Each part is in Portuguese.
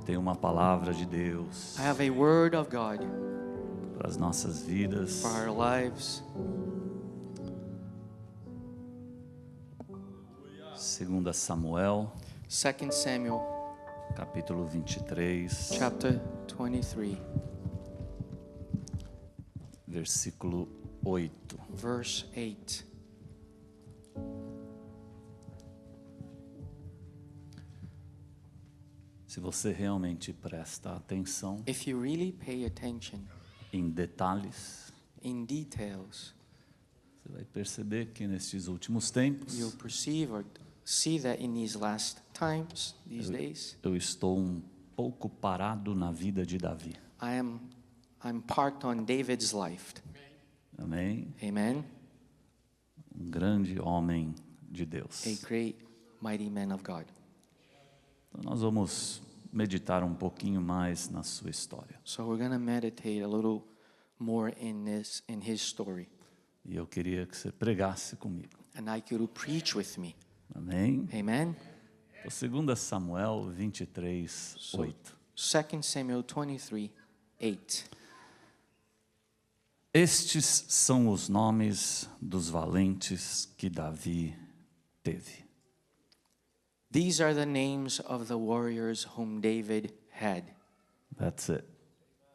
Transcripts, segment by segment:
tenho uma palavra de Deus I have a word of God para as nossas vidas. for our lives. 2 Samuel, 2 Samuel capítulo 23, chapter 23, versículo 8. verse 8. Se você realmente presta atenção If you really pay attention em detalhes, in details, você vai perceber que nestes últimos tempos you'll perceive or see that in these last times, these days, eu estou um pouco parado na vida de Davi. I'm parked on David's life. Amém? Amen. Um grande homem de Deus. A great, mighty man of God. Então nós vamos meditar um pouquinho mais na sua história. So we're going to meditate a little more in his story. E eu queria que você pregasse comigo. And I could preach with me. Amém? Amen. Então, 2 Samuel 23, 8. 2 Samuel 23, 8. Estes são os nomes dos valentes que Davi teve. These are the names of the warriors whom David had. That's it.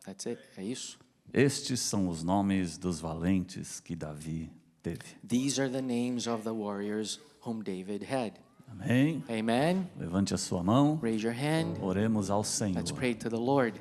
That's it. É isso. Estes são os nomes dos valentes que Davi teve. These are the names of the warriors whom David had. Amém? Amen. Levante a sua mão. Raise your hand. Oremos ao Senhor. Let's pray to the Lord.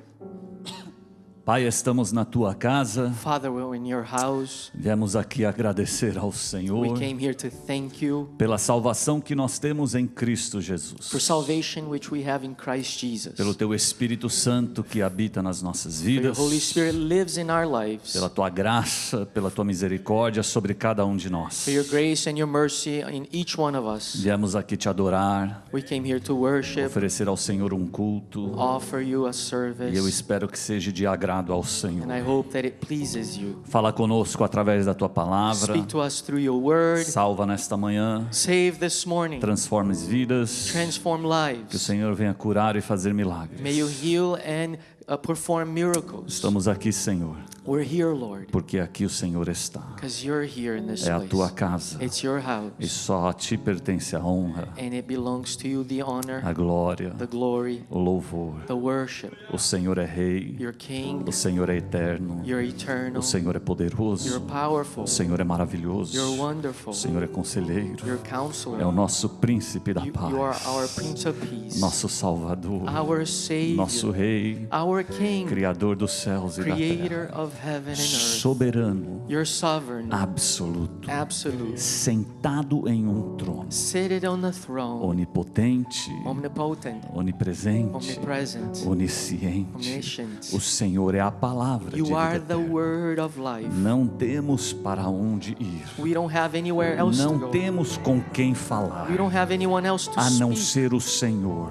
Pai, estamos na tua casa. Father, we're in your house. Viemos aqui agradecer ao We Senhor came here to thank you pela salvação que nós temos em Cristo Jesus. for salvation which we have in Christ Jesus. Pelo teu Espírito Santo que habita nas nossas For your vidas. Holy Spirit lives in our lives. Pela tua graça, pela tua misericórdia sobre cada um de nós. For your grace and your mercy in each one of us. Viemos aqui te adorar, We came here to worship, oferecer ao Senhor um culto. offer you a E eu service, espero que seja de agrado ao Senhor. and I hope that it pleases you. Fala conosco através da tua palavra. Speak to us through your word. Salva nesta manhã. Save this morning. Transforma as vidas. Transform Que o lives. Senhor venha curar e fazer milagres. May you heal and perform miracles. Estamos aqui, Senhor, We're here, Lord, porque aqui o Senhor está. because you're here in this É a tua place. casa. It's your E house, só a ti pertence a honra, and it belongs to you, the honor, a glória, the glory, o louvor. the worship. O Senhor é rei. You're King, O Senhor é eterno. you're eternal, O Senhor é you're poderoso. powerful, O Senhor é maravilhoso. you're wonderful, O Senhor é conselheiro. you're É o counselor. nosso príncipe da You are paz. our Prince of Peace, Nosso Salvador. our Savior, Nosso rei. our King, Criador dos céus e da Creator terra. of heaven and earth. Soberano. You're sovereign, Absoluto. absolute, Sentado em um trono. seated on the throne, Onipotente. omnipotent, Onipresente. omnipresent, Onisciente. omniscient. O Senhor é a palavra de You vida are the eterna. word of life. Não temos para onde ir. We don't have anywhere else to Não go. temos com quem falar, We don't have anyone else to a não speak ser o Senhor.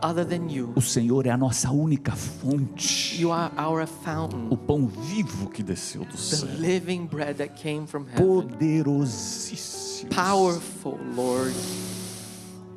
other than you. O Senhor é a nossa única fonte. You are our fountain, O pão vivo que desceu do the céu. living bread that came from heaven. Poderosíssimo. Powerful, Lord.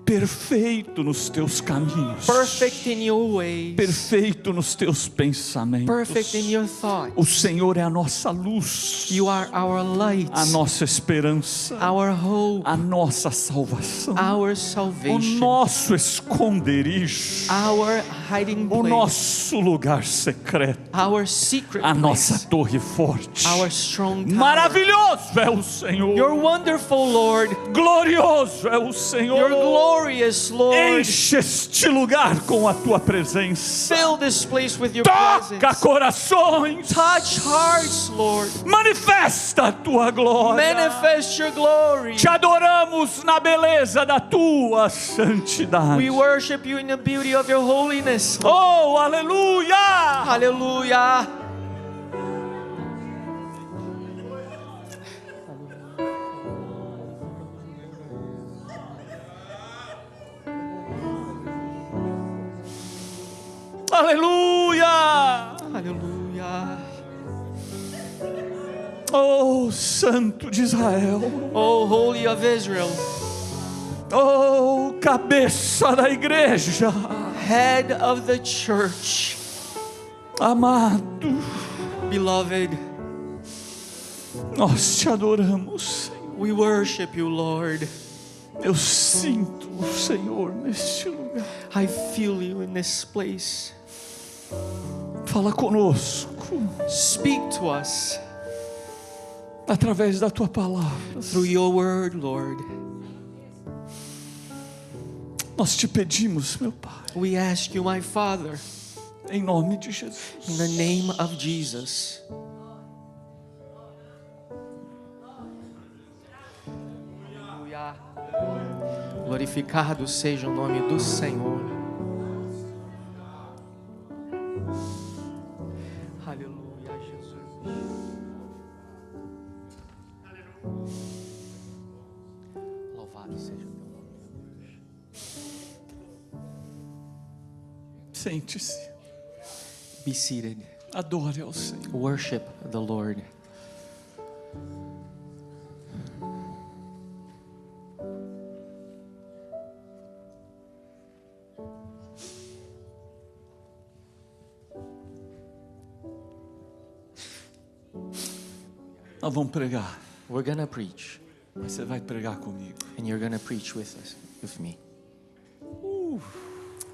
Perfeito nos teus caminhos. Perfect in your ways. Perfeito nos teus pensamentos. Perfect in your thoughts. O Senhor é a nossa luz. You are our light, A nossa esperança. our hope, A nossa salvação. our O salvation, nosso esconderijo. our hiding O place, nosso lugar secreto. our secret A nossa place, torre forte. our strong tower. Maravilhoso é o Senhor. You're wonderful, Lord. Glorioso é o You're Senhor. glorious, Lord. Enche este lugar com a tua presença. Fill this place with your Toca presence. corações. Touch hearts, Lord. Manifesta a tua glória. Manifest your glory. Te adoramos na beleza da tua santidade. We worship you in the beauty of your holiness. Oh, aleluia! Hallelujah. Aleluia! Hallelujah. Oh, Santo de Israel. Oh, Holy of Israel. Oh, cabeça da igreja. head of the church. Amado, Beloved, nós te adoramos, Senhor. we worship you, Lord. Eu sinto o Senhor neste lugar. I feel you in this place. Fala conosco Speak to us através da tua palavra. through your word, Lord. Nós te pedimos, meu Pai, We ask you, my Father, em nome de Jesus. in the name of Jesus. Aleluia. Glorificado seja o nome do Senhor. Aleluia, Jesus. Louvado seja o teu nome. Sente-se, Be seated. adore ao Senhor. Worship the Lord. Nós vamos pregar, We're gonna preach, mas você vai pregar comigo. and you're gonna preach with us, with me.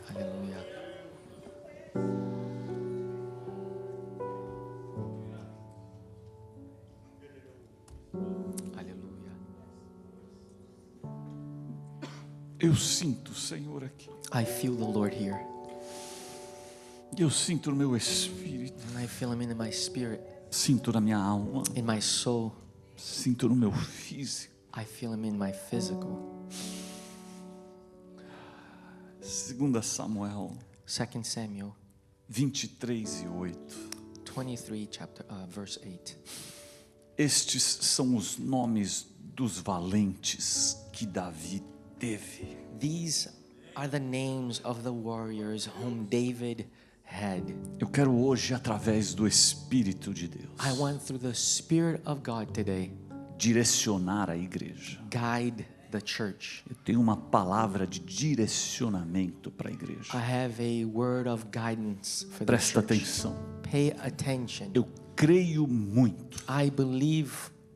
Hallelujah. Hallelujah. Eu sinto o Senhor aqui. I feel the Lord here, Eu sinto no meu espírito. and I feel Him in my spirit, Sinto na minha alma. in my soul. Sinto no meu físico. I feel Him in my physical. 2 Samuel 2 Samuel 23:8. 23, verse 8. Estes são os nomes dos valentes que Davi teve. These are the names of the warriors whom David had. Eu quero hoje, através do Espírito de Deus, I want, through the Spirit of God today, direcionar a igreja. guide the church. Eu tenho uma palavra de direcionamento para a igreja. I have a word of guidance for the Presta church. atenção. Pay attention. Eu creio muito, I believe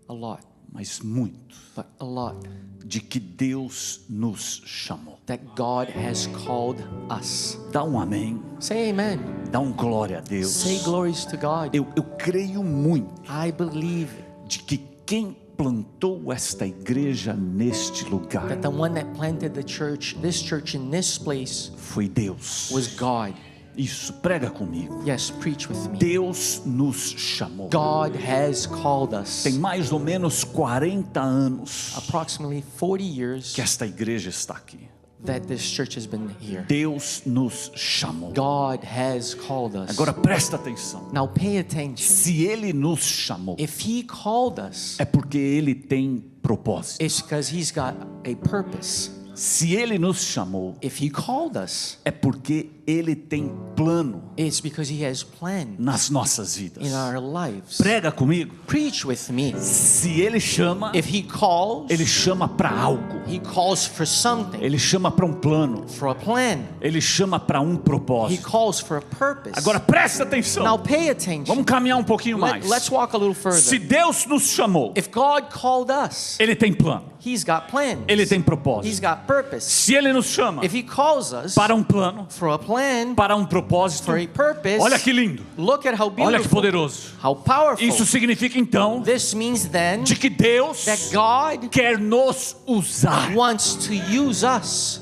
a lot, mas muito, but a lot, de que Deus nos chamou. that God has called us. Dá um amém. Say amen. Dá um glória a Deus. Say glories to God. Eu creio muito I believe de que quem plantou esta igreja neste lugar that the one that planted the church, this church in this place, foi Deus. was God. Isso, prega comigo. Yes, preach with me. Deus nos chamou. God has called us. Tem mais ou menos 40 anos Approximately 40 years que esta igreja está aqui. that this church has been here. Deus nos chamou. God has called us. Agora presta atenção. Now pay attention. Se Ele nos chamou, If He called us, é porque Ele tem propósito. it's because He's got a purpose. Se Ele nos chamou, If He called us, é porque Ele tem plano it's because He has planned nas nossas vidas. in our lives. Prega comigo. Preach with me. Se Ele chama, If He calls, Ele chama para algo. He calls for something, Ele chama para um plano. for a plan. Ele chama para um He propósito. calls for a purpose. Agora presta atenção. Now pay attention. Vamos caminhar um pouquinho mais. Let's walk a little Se further. Deus nos chamou, If God called us, Ele tem plano. He's got plans. Ele tem He's propósito. got purpose. Se Ele nos chama If He calls us para um plano, for a plan, para um propósito, for a purpose, olha que lindo. look at how Olha que beautiful, poderoso. how powerful. Isso significa então This means then de que Deus that God quer nos usar. wants to use us.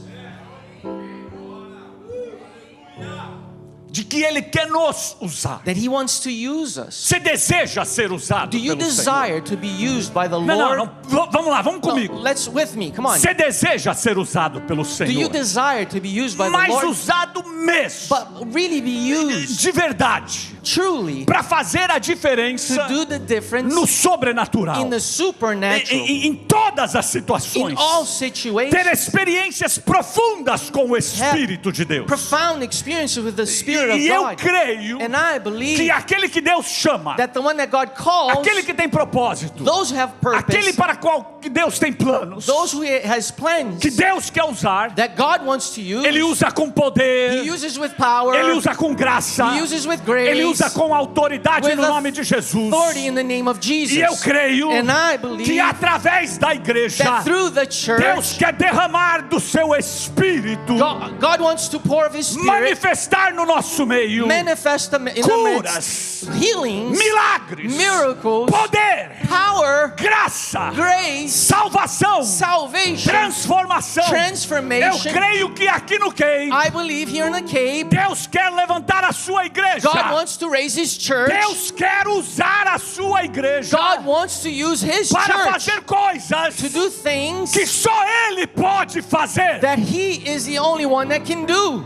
De que Ele quer nos usar. That He wants to use us. Você deseja ser usado Do you pelo Senhor? desire to be used by the Não, Lord? vamos lá, vamos No, comigo. let's with me. Come on. Você deseja ser usado pelo Do you Senhor? desire to be used by the Mas Lord? usado mesmo, But really be used de verdade. truly para fazer a diferença to do the difference no sobrenatural, in the supernatural, em todas as in situações, all ter situations, experiências profundas com o Espírito de Deus. profound experiences with the Spirit of E eu God. creio And I que believe aquele que Deus chama, that the one that God calls, aquele que tem propósito, those who have aquele purpose, para qual que Deus tem planos, those who has plans que Deus quer usar, that God wants to use, Ele usa com He poder, uses with power, Ele usa com graça, He uses with grace, Ele usa com autoridade with no nome de Jesus. authority in the name of Jesus. E eu creio And I que believe através da igreja, that through the Deus church, quer derramar do seu Espírito, God wants to pour of His Spirit, manifestar no nosso meio manifest them in the curas, midst, healings, milagres, miracles, poder, power, graça, grace, salvação, salvation, transformação. Eu transformation. creio que aqui no Cave, I believe here in the cave, Deus quer levantar a sua igreja. God wants to raise His church. Deus quer usar a sua igreja God wants to use His para church fazer coisas to do things que só Ele pode fazer. that He is the only one that can do.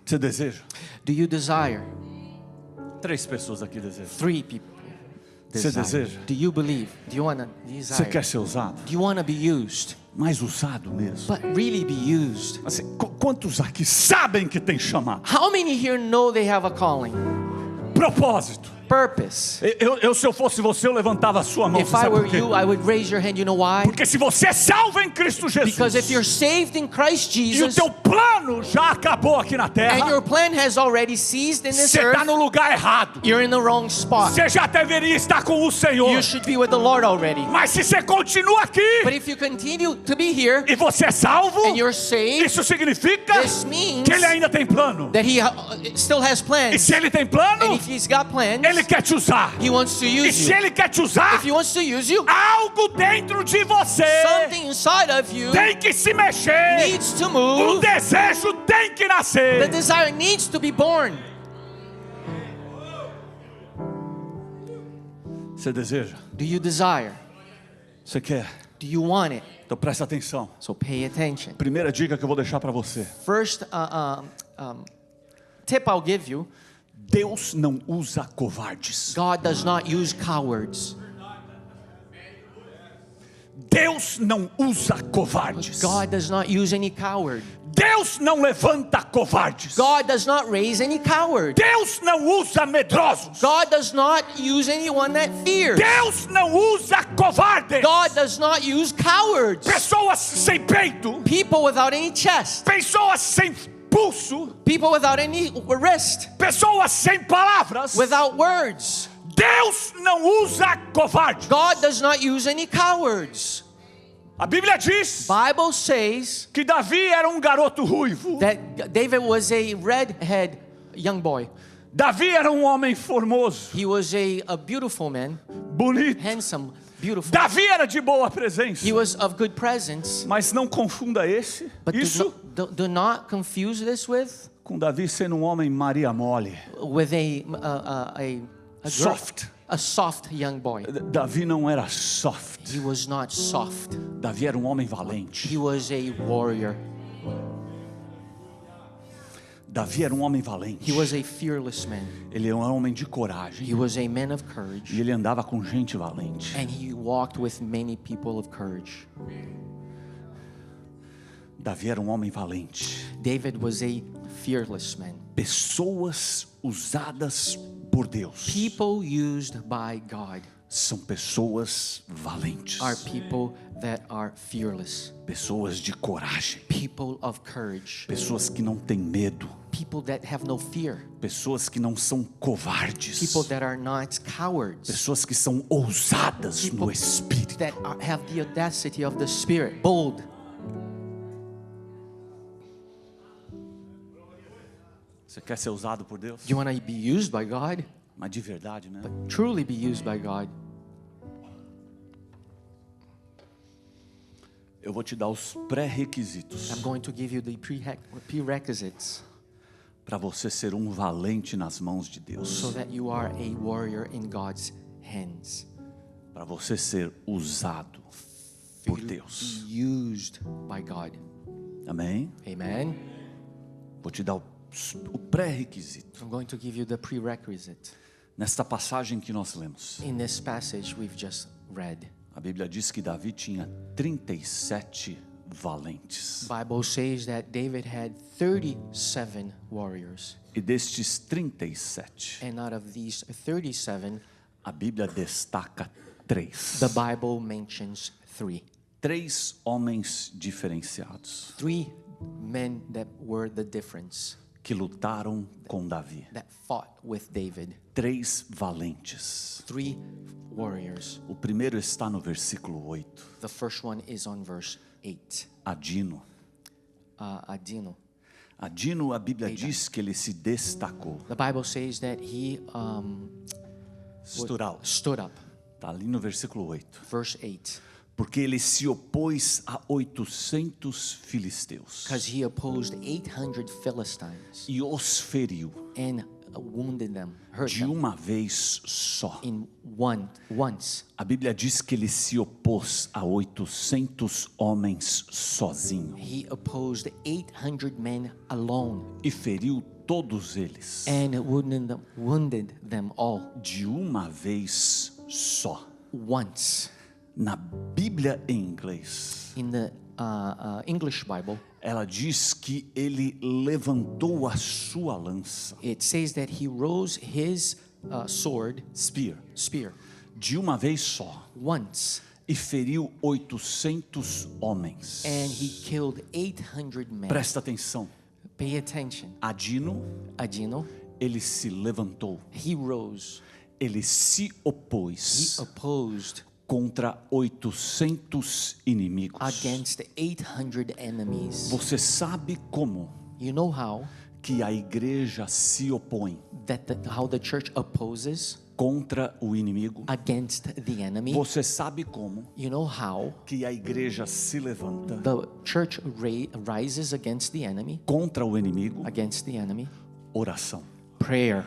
Você deseja? Do you desire? 3 pessoas aqui desejam. 3 people. Você desire. deseja? Do you believe? Do you want to Você desire? quer ser usado? Do you want to be used? Mais usado mesmo. But really be used. Assim, quantos aqui sabem que tem chamado? How many here know they have a calling? Propósito. Purpose. Se eu fosse você, eu levantava a sua mão. If Você I sabe were por quê? you, I would raise your hand. You know why? Porque se você é salvo em Cristo Jesus, Because if you're saved in Christ e o Jesus, teu plano já acabou aqui na and terra, your plan has already ceased in this você está earth, no lugar errado. you're in the wrong spot. Você já deveria estar com o Senhor. You should be with the Lord already. Mas se você continua aqui But if you continue to be here e você é salvo, and you're saved, isso significa this means que Ele ainda tem plano. that He still has E plans. se Ele tem plano, And if He's got plans, Ele quer te usar. He wants to E use se you. Ele quer te usar, If He wants to use you, algo dentro de você something inside of you tem que se mexer. needs to O move. desejo tem que The nascer. desire needs to be born. Você deseja? Do you desire? Você quer? Do you want it? Então presta atenção. So pay attention. Primeira dica que eu vou deixar para você. First tip I'll give you, Deus não usa covardes. God does not use cowards. Deus não usa covardes. God does not use any coward. Deus não levanta covardes. God does not raise any coward. Deus não usa medrosos. God does not use anyone that fears. Deus não usa covardes. God does not use cowards. Pessoas sem peito. People without any chest. Pessoas sem pulso. People without any wrist. Pessoas sem palavras. Without words. Deus não usa covardes. God does not use any cowards. A Bíblia diz Bible says que Davi era um garoto ruivo. that David was a redhead young boy. Davi era um homem formoso, He was a beautiful man, bonito. handsome, beautiful. Davi era de boa presença. He was of good presence. Mas não confunda But isso do not confuse this with com Davi sendo um homem Maria mole, a girl, soft. a soft young boy. Davi não era soft. He was not soft. Davi era um homem valente. He was a warrior. Davi era um homem valente. He was a fearless man. Ele era um homem de coragem. He was a man of E courage. ele andava com gente valente. And he walked with many people of courage. Davi era um homem valente. David was a fearless man. Pessoas usadas por Deus People used by God são pessoas valentes. are people that are fearless. Pessoas de coragem. People of courage. Pessoas que não têm medo. People that have no fear. Pessoas que não são covardes. People that are not cowards. Pessoas que são ousadas no People Espírito. that have the audacity of the Spirit. Bold. Você quer ser usado por Deus? You want to be used by God? Mas de verdade, né? Truly be used by God. Eu vou te dar os pré-requisitos I'm going to give you the prerequisites para você ser um valente nas mãos de Deus. so that you are a warrior in God's hands. Para você ser usado. por Deus. Be used by God. Amém? Amen. Vou te dar o pré-requisito. I'm going to give you the prerequisite. Nesta passagem que nós lemos, In this passage we've just read, a Bíblia diz que Davi tinha 37 valentes. the Bible says that David had 37 warriors. E destes 37, And out of these 37, a Bíblia destaca 3. the Bible mentions 3. 3 homens diferenciados 3 men that were the difference, que lutaram com Davi. that fought with David. 3 valentes. 3 warriors. O primeiro está no versículo 8. The first one is on verse 8. Adino. Adino. Adino, a Bíblia diz que ele se destacou. The Bible says that he Estural. stood up. Está ali no versículo 8. Verse 8. Porque ele se opôs a 800 filisteus Because he opposed 800 Philistines e os feriu and wounded them, hurt de them uma vez só. once. A Bíblia diz que ele se opôs a 800 homens sozinho He opposed 800 men alone e feriu todos eles and wounded them all de uma vez só. once. Na Bíblia em inglês, In the English Bible, ela diz que ele levantou a sua lança, it says that he rose his sword, spear, spear, de uma vez só once, e feriu 800 homens. and he killed 800 men. Presta atenção. Pay attention. Adino, Adino, ele se levantou, he rose. ele se He opôs opposed contra 800 inimigos. against 800 enemies. Você sabe como You know how que a igreja se opõe how the church opposes contra o inimigo? against the enemy? Você sabe como You know how que a igreja se levanta the church rises against the enemy? contra o inimigo? Against the enemy? Oração. Prayer.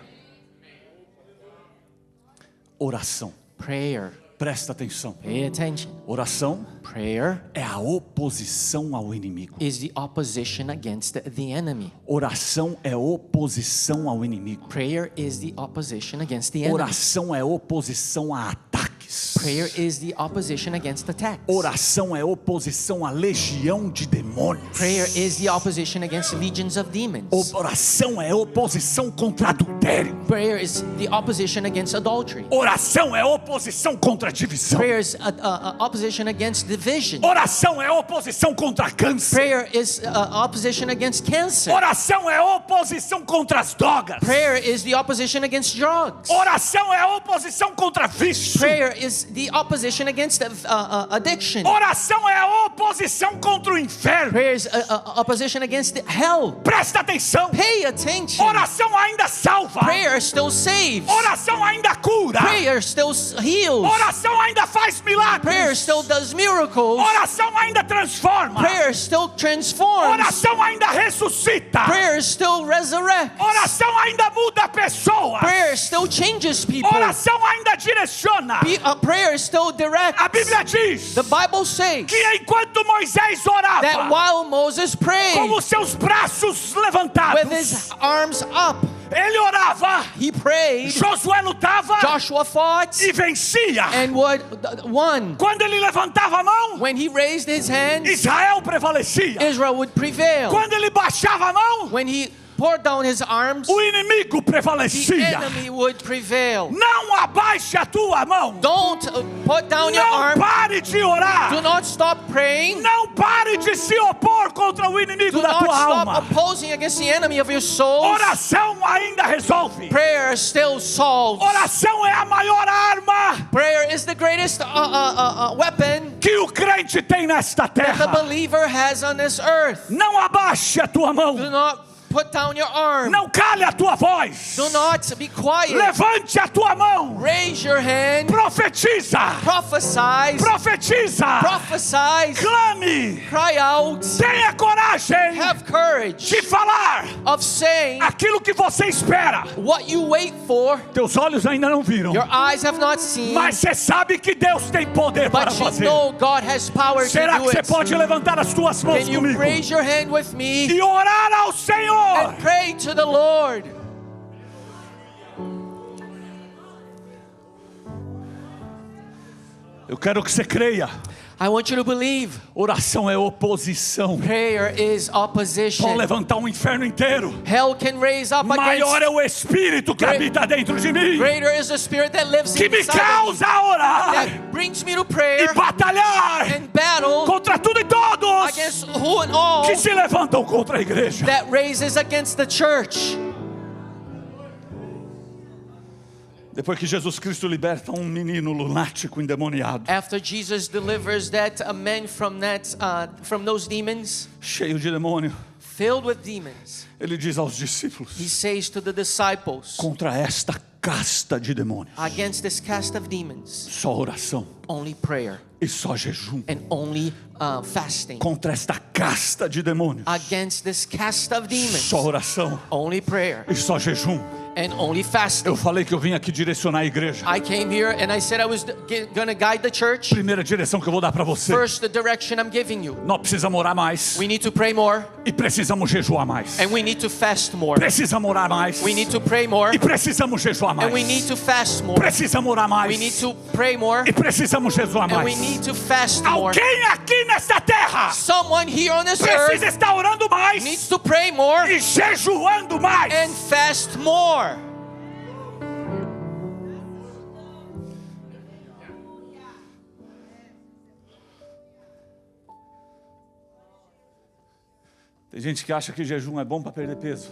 Oração. Prayer. Presta atenção. Pay attention. Oração Prayer é a oposição ao inimigo. is the opposition against the enemy. Oração é oposição ao inimigo. Prayer is the opposition against the enemy. Oração é oposição a ataques. Prayer is the opposition against attacks. Oração é oposição a legião de demônios. Prayer is the opposition against legions of demons. Oração é oposição contra adultério. Prayer is the opposition against adultery. Oração é oposição contra divisão. Prayer is opposition against division. Oração é oposição contra câncer. Prayer is opposition against cancer. Oração é oposição contra as drogas. Prayer is the opposition against drugs. Oração é oposição contra vício. Prayer is the opposition against addiction. Oração é oposição contra o inferno. Prayer is opposition against hell. Presta atenção. Pay attention. Oração ainda salva. Prayer still saves. Oração ainda cura. Prayer still heals. Oração ainda faz milagres. Prayer still does miracles. Oração ainda transforma. Prayer still transforms. Oração ainda ressuscita. Prayer still resurrects. Oração ainda muda pessoas. Prayer still changes people. Oração ainda direciona. Prayer still directs. A Bíblia diz The Bible says que enquanto Moisés orava that while Moses com prayed os seus braços levantados, with his arms up, ele orava, he prayed, Josué lutava Joshua fought e vencia. and won. Quando ele levantava a mão, When he raised his hands, Israel prevalecia. Israel would prevail. Quando ele baixava a mão, When he poured down his arms, o inimigo the prevalecia. enemy would prevail. Não abaixe a tua mão. Don't put down your Não arm. pare de orar. Do not stop praying. Não pare de se opor contra o inimigo Do da not tua stop alma. opposing against the enemy of your soul. Oração ainda resolve. Prayer still solves. Oração é a maior arma Prayer is the greatest weapon que o crente tem nesta that the terra. believer has on this earth. Não abaixe a tua mão. Do not put down your arm. Não cale a tua voz. Do not be quiet. Levante a tua mão. Raise your hand. Profetiza. Prophesy. Profetiza. Prophesy. Clame. Cry out. Tenha coragem Have courage de falar of saying aquilo que você espera. what you wait for. Teus olhos ainda não viram, Your eyes have not seen, mas você sabe que Deus tem poder para but you fazer. know God has power Será to que do você it. pode levantar as tuas mãos Can you comigo raise your hand with me e orar ao Senhor? and pray to the Lord? Eu quero que você creia. I want you to believe. Oração é oposição. Prayer is opposition. Pode levantar um inferno inteiro. Hell can raise up Maior against. é o Espírito que habita dentro de mim, Greater is the Spirit that lives que me inside of me, causa a orar that brings me to e prayer batalhar and battle contra tudo e todos against who and all que se levantam contra a igreja. that raises against the church. Depois que Jesus Cristo liberta um menino lunático endemoniado, After Jesus delivers that man from those demons, cheio de demônio, filled with demons, ele diz aos discípulos: he says to the disciples, contra esta casta de demônios, against this cast of demons, só oração only prayer e só jejum. and only fasting. Contra esta casta de demônios, Against this cast of demons, só oração only prayer e só jejum. and only fasting. Eu falei que eu vim aqui direcionar a igreja. I came here and I said I was going to guide the church. Primeira direção que eu vou dar para você: First, the direction I'm giving you. nós precisamos orar mais We need to pray more e precisamos jejuar mais. and we need to fast more. Precisamos orar mais We need to pray more e precisamos jejuar mais. and we need to fast more. Precisamos orar mais We need to pray more e precisamos jejuar and we mais. need to fast more. Alguém aqui nesta terra Someone here on this precisa earth estar orando mais needs to pray more e jejuando mais. and fast more. Tem gente que acha que jejum é bom para perder peso.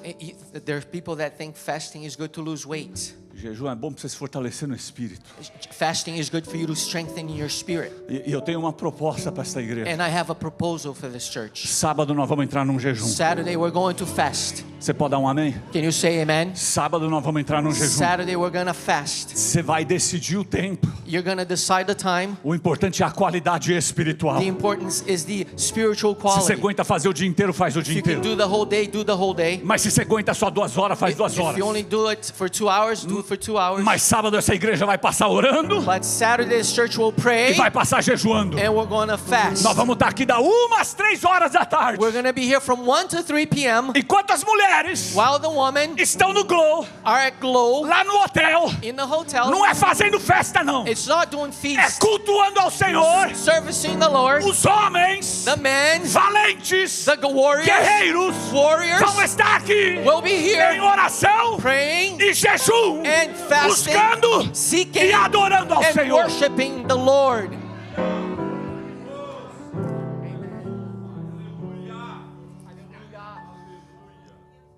There are people that think fasting is good to lose weight. Jejum é bom para você se fortalecer no espírito. Fasting is good for you to strengthen your spirit. E eu tenho uma proposta para esta igreja. And I have a proposal for this church. Sábado nós vamos entrar num jejum. Saturday we're going to fast. Você pode dar um amém? Can you say amen? Sábado nós vamos entrar num jejum. Saturday we're going to fast. Você vai decidir o tempo. You're going to decide the time. O importante é a qualidade espiritual. The importance is the spiritual Se você quality. aguenta fazer o dia inteiro, faz o If dia you can inteiro. do the whole day, do the whole day. Mas se você aguenta só 2 horas, faz 2 If horas. you only do it for 2 hours, do it for 2 hours. Mas sábado essa igreja vai passar orando But Saturday this church will e pray vai passar jejuando. and we're going to fast. Nós vamos estar aqui da 1 às 3 horas da tarde. We're going to be here from 1 to 3 p.m. Enquanto as mulheres while the women estão no Glow, are at Glow lá no hotel, in the hotel. não é fazendo festa não. It's not doing É feasts. cultuando ao Senhor. Servicing the Lord. Os homens The men, valentes, the warriors, guerreiros, warriors vão estar aqui will be em here oração praying e jejum, and fasting, buscando seeking e adorando ao and Senhor. worshiping the Lord.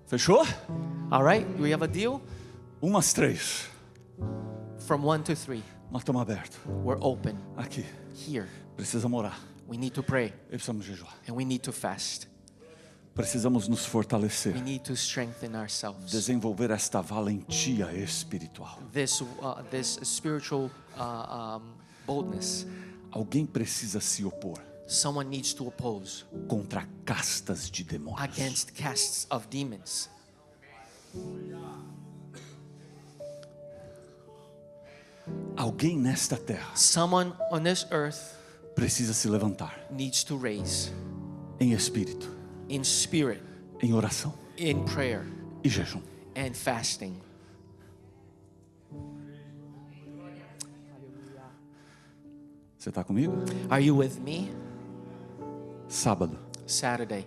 Fechou? All right, do we have a deal? 1 às 3. From 1 to 3, Nós estamos abertos. we're open Aqui. here. Precisamos orar. We need to pray E precisamos jejuar. and we need to fast. Precisamos nos fortalecer. We need to strengthen ourselves. Desenvolver esta valentia espiritual. This spiritual boldness. Alguém precisa se opor Someone needs to oppose contra castas de demônios. against castes of demons. Alguém nesta terra Someone on this earth precisa se levantar needs to raise em espírito, in spirit, em oração in prayer, e jejum. and fasting. Você está comigo? Are you with me? Sábado, Saturday,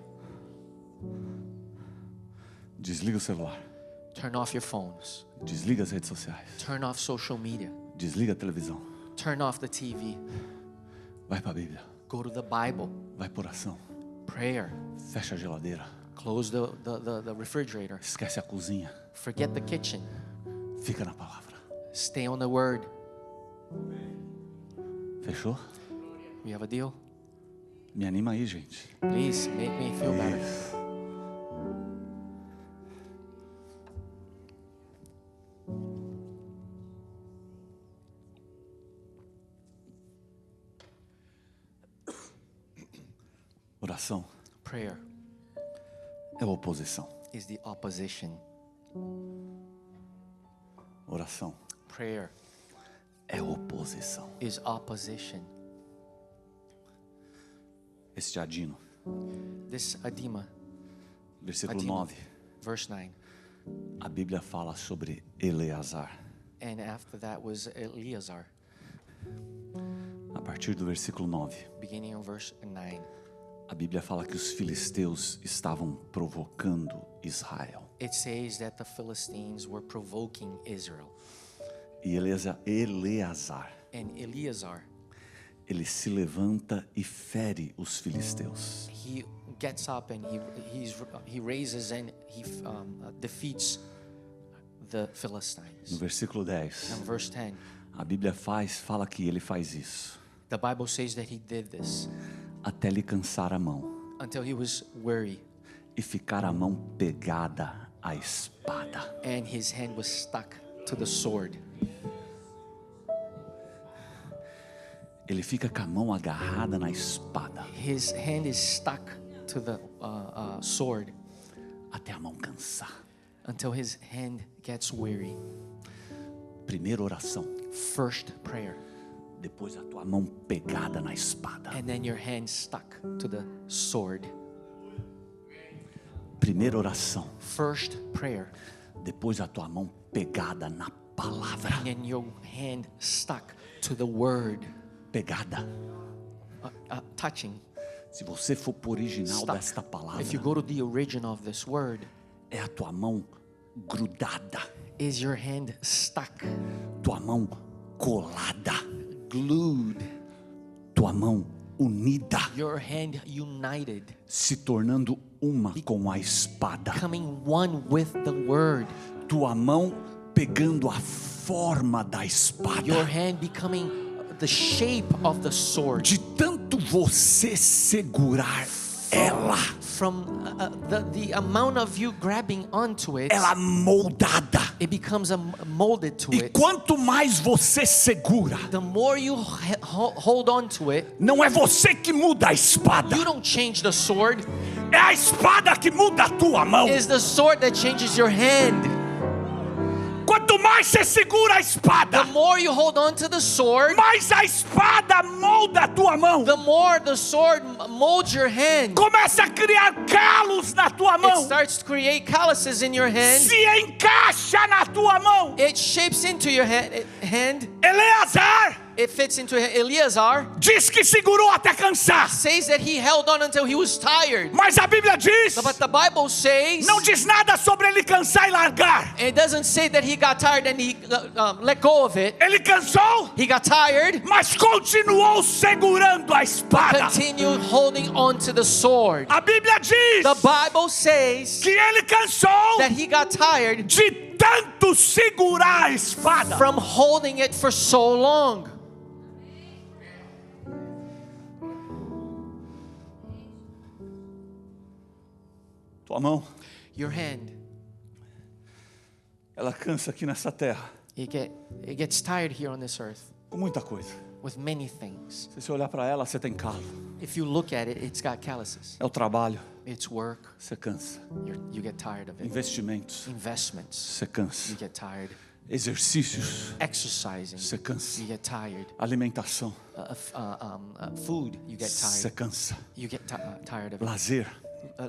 desliga o celular, turn off your phones. desliga as redes sociais, Turn off social media. desliga a televisão, Turn off the TV. vai para a Bíblia, Go to the Bible. vai para oração, Prayer. fecha a geladeira, Close the refrigerator. esquece a cozinha, Forget the kitchen. fica na palavra. Stay on the word. Fechou? We have a deal? Me anima aí, gente. Please make me feel better. Oração Prayer é oposição. is the opposition. Oração Prayer é oposição. is opposition. Este Adino, This Adima, versículo Adino. 9, verse 9. a Bíblia fala sobre Eleazar. And after that was Eleazar, A partir do versículo 9, beginning on verse 9. a Bíblia fala que os filisteus estavam provocando Israel. It says that the Philistines were provoking Israel. E Eleazar, And Eleazar, ele se levanta e fere os filisteus. he gets up and he raises and he defeats the No Philistines. versículo 10, And verse 10, a Bíblia fala que ele faz isso the Bible says that he did this até lhe cansar a mão until he was weary e ficar a mão pegada à espada. and his hand was stuck to the sword. Ele fica com a mão agarrada na espada His hand is stuck to the sword até a mão cansar. until his hand gets weary. Primeira oração, First prayer, depois a tua mão pegada na espada. and then your hand stuck to the sword. Primeira oração, First prayer, depois a tua mão pegada na palavra. and then your hand stuck to the word, Pegada. touching. Se você for pro original Stuck. desta palavra, If you go to the origin of this word, é a tua mão grudada, is your hand stuck, tua mão colada, glued, tua mão unida, your hand united, se tornando uma com a espada. becoming one with the word, Tua mão pegando a forma da espada. your hand becoming the shape of the sword. De tanto você segurar ela, From the amount of you grabbing onto it, ela moldada. it becomes molded to E it. quanto mais você segura, The more you hold on to it, não é você que muda a espada, you don't change the sword. é a espada que muda a tua mão. It's the sword that changes your hand. Quanto mais você segura a espada, The more you hold on to the sword, mais a espada molda a tua mão. the more the sword molds your hand. Começa a criar calos na tua It mão. starts to create calluses in your hand. Se encaixa na tua mão. It shapes into your hand. Eleazar It fits into Eleazar. diz que segurou até cansar. Says that he held on until he was tired. Mas a Bíblia diz, But the Bible says, não diz nada sobre ele cansar e largar. it doesn't say that he got tired and he let go of it. Ele cansou, He got tired, mas continuou segurando a espada. continued holding on to the sword. A Bíblia diz The Bible says que ele cansou that he got tired de tanto segurar a espada. from holding it for so long. Tua mão, Your hand, ela cansa aqui nessa terra it gets tired here on this earth com muita coisa. with many things. Se você olhar para ela, você tem calo. If you look at it, it's got calluses. É o trabalho, It's work, você cansa. you get tired of it. Investimentos, Investments, você cansa. you get tired. Exercícios, Exercising, você cansa. you get tired. Alimentação, Food, you get você tired. cansa. You get tired of it. Lazer,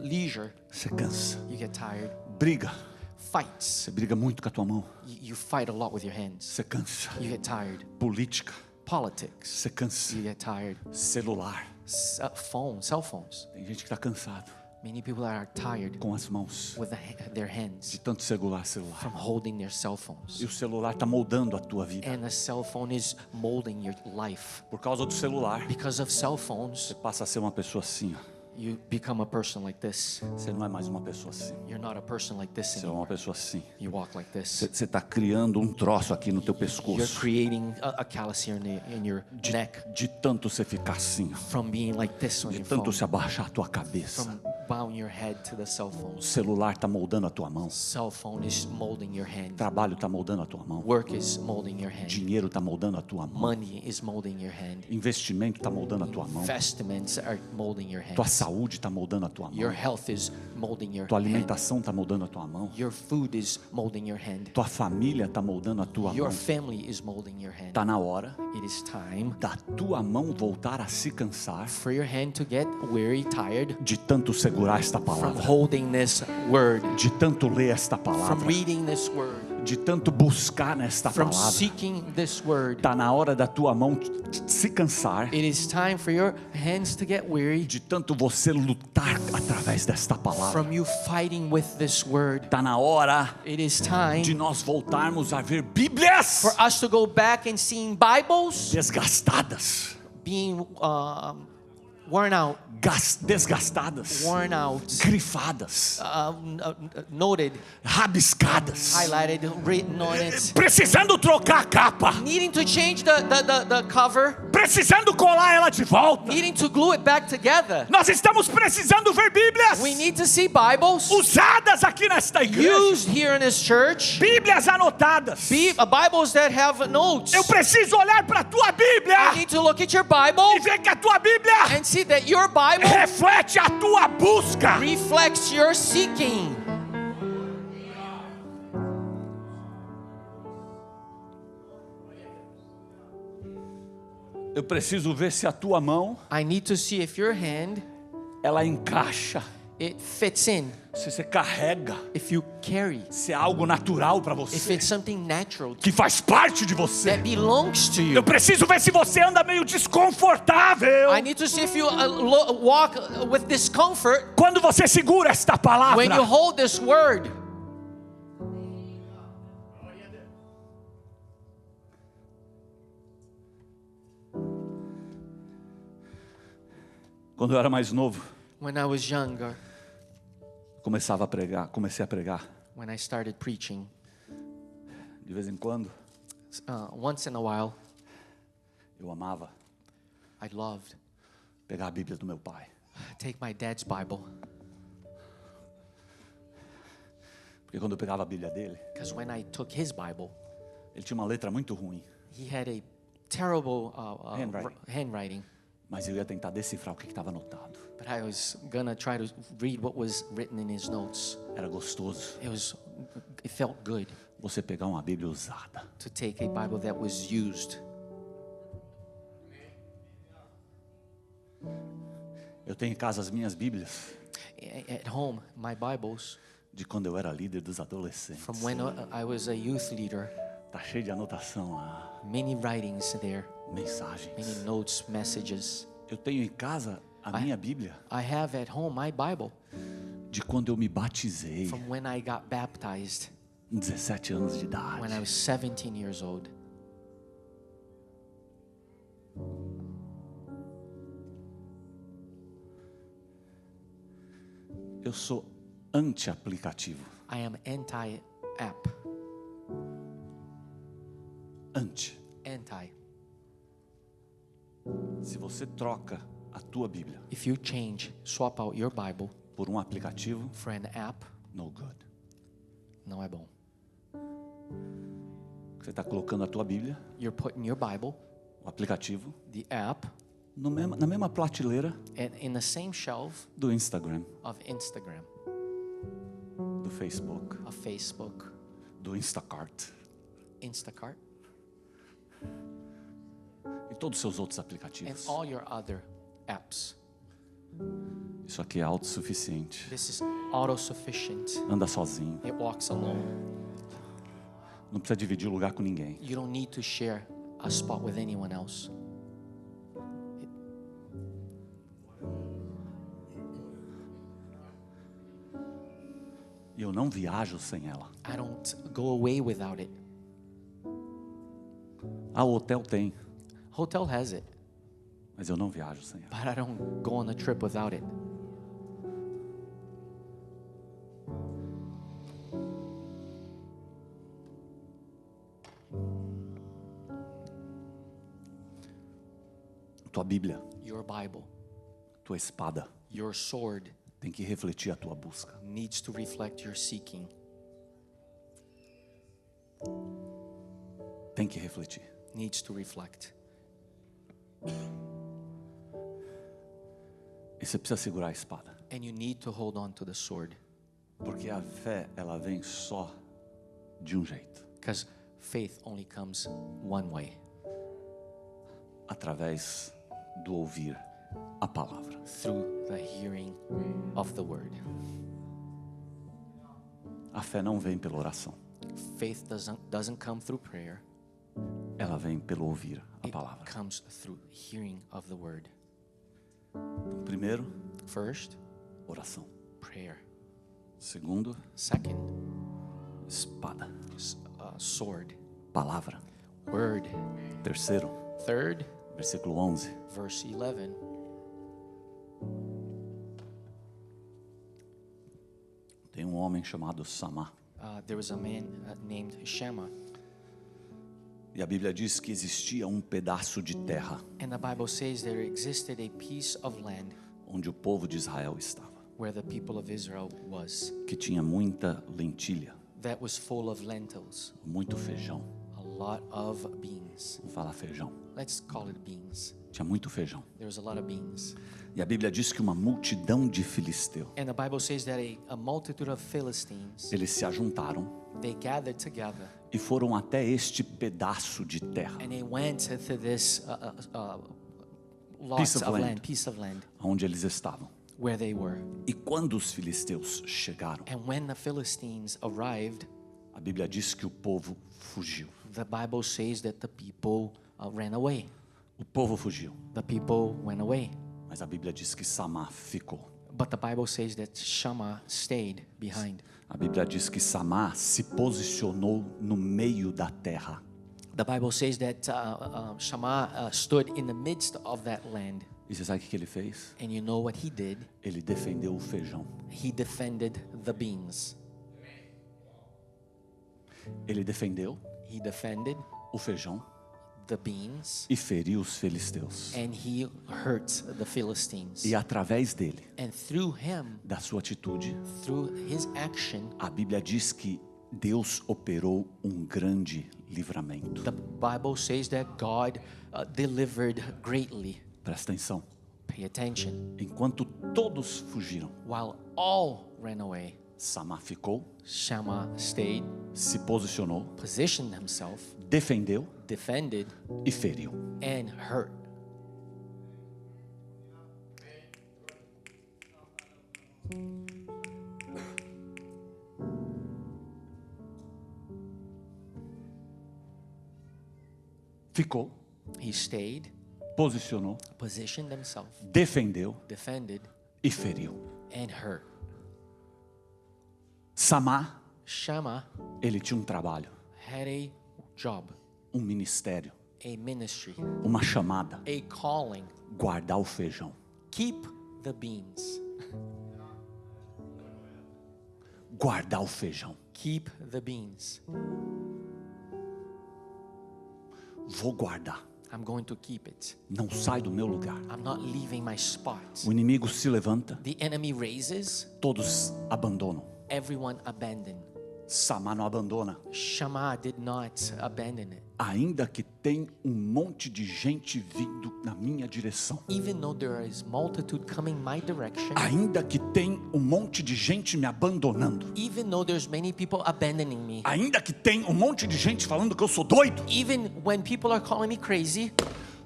Leisure, você cansa. you get tired. Briga, Fights, você briga muito com a tua mão, you fight a lot with your hands. você cansa. You get tired. Política, Politics, você cansa. you get tired. Celular, Cell phones. tem gente que está cansado Many people are tired com as mãos with their de hands tanto celular. from holding their cell phones. E o celular está moldando a tua vida. And the cell phone is molding your life. Por causa do celular, Because of cell phones, você passa a ser uma pessoa assim, ó. you become a person like this. Você não é mais uma pessoa assim. You're not a person like this Você é anymore. uma pessoa assim. You walk like this. Você está criando um troço aqui no teu You're pescoço. creating a callus here in your neck De tanto você ficar assim, ó. from being like this when De you tanto fall. se abaixar a tua cabeça. From bowing your head to the cell phone. O celular está moldando a tua mão. Cell phone is molding your hand. Trabalho está moldando a tua mão. Work is molding your hand. Dinheiro está moldando a tua mão. Money is molding your hand. Investimento está moldando a tua mão. Investments are molding your Tua hands. saúde está moldando a tua Your mão. health is molding your Tua hand. alimentação está moldando a tua mão. Your food is molding your hand. Tua família está moldando a tua Your mão. family is molding your hand. Está na hora It is time da tua mão voltar a se cansar for your hand to get weary, tired de tanto segurar esta from palavra, holding this word, de tanto ler esta from palavra, reading this word, de tanto buscar nesta from palavra. seeking this word. Está na hora da tua mão se cansar It is time for your hands to get weary de tanto você lutar através desta palavra. from you fighting with this word. Está na hora It is de time nós voltarmos a ver Bíblias for us to go back and seeing Bibles desgastadas, being worn out, desgastadas, grifadas, noted, rabiscadas, highlighted, written on it. precisando trocar a capa, Needing to change the cover, precisando colar ela de volta. needing to glue it back together. Nós estamos precisando ver Bíblias We need to see Bibles usadas aqui nesta igreja, used here in this church, Bíblias anotadas. Bibles that have notes. Eu preciso olhar para a tua Bíblia You need to look at your e Bible ver que a tua Bíblia and see that your Bible reflete a tua busca. reflects your seeking. Eu preciso ver se a tua mão I need to see if your hand, ela encaixa, it fits in, se você carrega, if you carry, se é algo natural para if você, it's something natural que faz parte de você. that belongs to Eu you. preciso ver se você anda meio desconfortável I need to see if you walk with discomfort quando você segura esta palavra. when you hold this word. Quando eu era mais novo, When I was younger, comecei a pregar when I started preaching, de vez em quando. once in a while, Eu amava I loved pegar a Bíblia do meu pai, take my dad's Bible, porque quando eu pegava a Bíblia dele, because when I took his Bible, ele tinha uma letra muito ruim, he had a terrible handwriting, mas eu ia tentar decifrar o que estava anotado. but I was gonna try to read what was written in his notes. Era gostoso It felt good você pegar uma Bíblia usada. to take a Bible that was used. Eu tenho em casa as minhas Bíblias At home, my Bibles de quando eu era líder dos adolescentes. from when I was a youth leader, Tá cheio de anotação lá, many writings there, many mensagens. notes, messages. Eu tenho em casa a minha Bíblia I have at home my Bible de quando eu me batizei, from when I got baptized com 17 anos de when I idade. was 17 years old. Eu sou anti-aplicativo. I am anti-app. Anti. Anti. Se você troca a tua Bíblia If you swap out your Bible por um aplicativo, for an app, no good. não é bom. Você está colocando a tua Bíblia, You're putting your Bible, o aplicativo, the app, na mesma prateleira in the same shelf do Instagram, of Instagram, do Facebook, of Facebook, do Instacart Instacart, e todos os seus outros and aplicativos. all your other apps. Isso aqui é autossuficiente. This is auto-sufficient. Anda sozinho. It walks alone. Não precisa dividir o lugar com ninguém. You don't need to share a spot with anyone else. E eu não viajo sem ela. I don't go away without it. Ah, o hotel tem, Hotel has it, mas eu não viajo sem ela. but I don't go on a trip without it. Tua Bíblia, Your Bible, tua espada, your sword, tem que refletir a tua busca. needs to reflect your seeking. Tem que refletir. Needs to reflect. E você precisa segurar a espada. And you need to hold on to the sword. Porque a fé, ela vem só de um jeito. Because faith only comes one way. Através do ouvir a palavra. Through the hearing of the word. A fé não vem pela oração. Faith doesn't come through prayer. Ela vem pelo ouvir a It palavra. comes through hearing of the word. Então, primeiro, First, oração. prayer. Segundo, Second, espada. sword. Palavra. Word. Terceiro, Third, versículo 11. verse 11. Tem um homem chamado Samá. There was a man named Shammah. E a Bíblia diz que existia um pedaço de terra And the Bible says there existed a piece of land onde o povo de Israel estava, where the people of Israel was, que tinha muita lentilha, that was full of lentils, muito feijão. a lot of beans. Vamos falar feijão. Let's call it beans. Tinha muito feijão. There was a lot of beans. E a Bíblia diz que uma multidão de filisteus, And the Bible says that a multitude of Philistines, eles se ajuntaram they gathered together e foram até este pedaço de terra, and they went to this Piece lots of of land. land, piece of land, onde eles estavam. where they were. E quando os filisteus chegaram, And when the Philistines arrived, a Bíblia diz que o povo fugiu. the Bible says that the people ran away. O povo fugiu, The people went away. mas a Bíblia diz que Samá ficou. But the Bible says that Shammah stayed behind. A Bíblia diz que Samá se posicionou no meio da terra. The Bible says that Shammah stood in the midst of that land. E você sabe o que ele fez? And you know what he did? Ele defendeu o feijão. He defended the beans. Ele defendeu He defended o feijão the beans. e feriu os filisteus. And he hurt the Philistines. E através dele, And through him, da sua atitude, through his action, a Bíblia diz que Deus operou um grande livramento. the Bible says that God delivered greatly. Presta atenção. Pay attention. Enquanto todos fugiram, While all ran away, Samá ficou, Shammah stayed, se posicionou, positioned himself, defendeu defended, e feriu. and hurt. Ficou, He stayed, posicionou, positioned himself, defendeu defended, e feriu. and hurt. Samá, Shammah ele tinha um trabalho, had a job, um ministério, a ministry, uma chamada: a calling. guardar o feijão. Keep the beans. Guardar o feijão. Keep the beans. Vou guardar. I'm going to keep it. Não sai do meu lugar. I'm not leaving my spot. O inimigo se levanta, The enemy raises, todos abandonam. everyone abandon. Samá não abandona. Shammah did not abandon it. Ainda que tem um monte de gente vindo na minha direção. Even though there is multitude coming my direction, Ainda que tem um monte de gente me abandonando. even though there's many people abandoning me, Ainda que tem um monte de gente falando que eu sou doido. even when people are calling me crazy,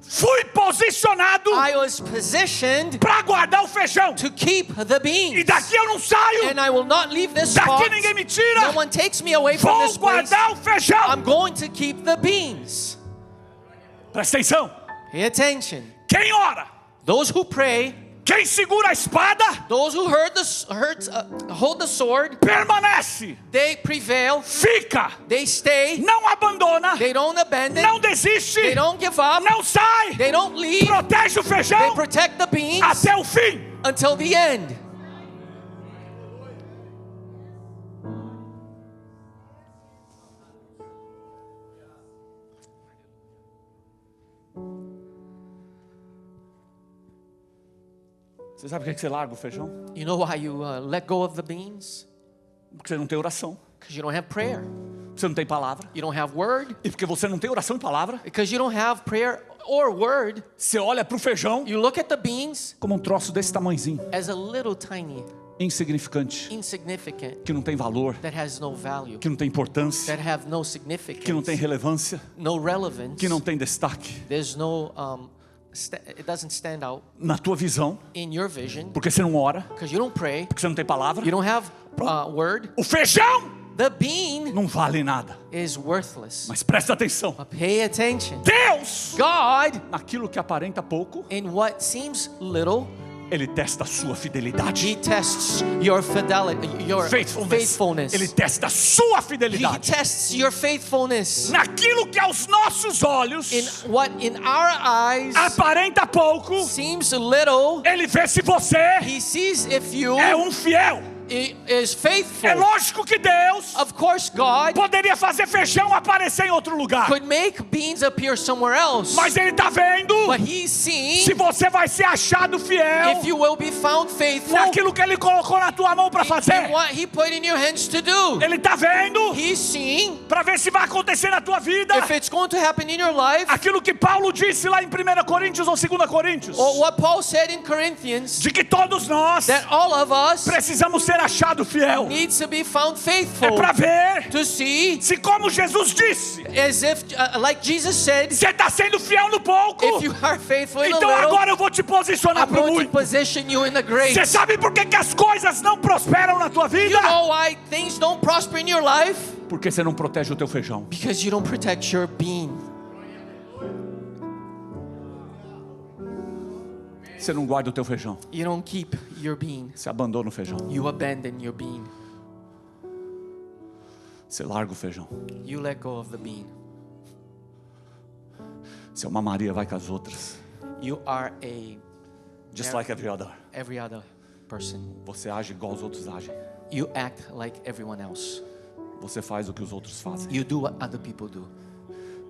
Fui posicionado I was positioned para guardar o feijão. to keep the E beans. daqui eu não saio. And I will not leave this spot. Daqui ninguém me tira. No one takes me away from Vou this place. guardar o feijão. I'm going to keep the beans. Presta atenção. Pay attention. Quem ora, Those who pray, quem segura a espada, those who hold the sword, permanece, they prevail, fica, they stay, não abandona, they don't abandon, não desiste, they don't give up, não sai, they don't leave, protege o they feijão protect the beans até o fim. until the end. Você sabe por que você larga o feijão? You know why you let go of the beans? Porque você não tem oração. Because you don't have prayer. Você não tem palavra. You don't have word. E porque você não tem oração e palavra, Because you don't have prayer or word. você olha para o feijão You look at the beans como um troço desse tamanhozinho, as a little tiny, insignificante, insignificant, que não tem valor, that has no value, que não tem importância, that have no que não significance, tem relevância, no relevance. que não tem destaque There's no, it doesn't stand out na tua visão, in your vision porque você não ora, because you don't pray, porque você não tem palavra. you don't have word. O feijão The bean não vale nada. is worthless. Mas presta atenção. But pay attention. Deus, God, naquilo que aparenta pouco, in what seems little, Ele testa a sua fidelidade. He tests your fidelity, your faithfulness. Ele testa a sua He fidelidade. tests your faithfulness. Naquilo que aos nossos olhos In what in our eyes aparenta pouco, seems little, Ele vê se você He sees if you é um fiel. is faithful. É lógico que Deus Of course, God poderia fazer feijão aparecer em outro lugar, could make beans appear somewhere else, mas Ele está vendo but He's seeing se você vai ser achado fiel if you will be found faithful naquilo que Ele colocou na tua mão para in fazer. what He put in your hands to do. Ele está vendo He's seeing para ver se vai acontecer na tua vida if it's going to happen in your life, aquilo que Paulo disse lá em 1 Coríntios ou 2 Coríntios, or what Paul said in Corinthians, de que todos nós that all of us precisamos ser achado fiel. needs to be found É faithful, para ver to see se, como Jesus disse, as if like Jesus said, você está sendo fiel no pouco, if you are faithful in a então little, agora eu vou te posicionar I'm para o going to muito. position you in the great. Você sabe por que as coisas não prosperam na tua vida? You know why things don't prosper in your life? Porque você não protege o teu feijão. Because you don't protect your bean. Você não guarda o teu feijão. You don't keep your bean. Você abandona o feijão. You abandon your bean. Você larga o feijão. You let go of the bean. Você é uma Maria, vai com as outras. You are a Just like every other. every other person. Você age igual os outros agem. You act like everyone else. Você faz o que os outros fazem. You do what other people do.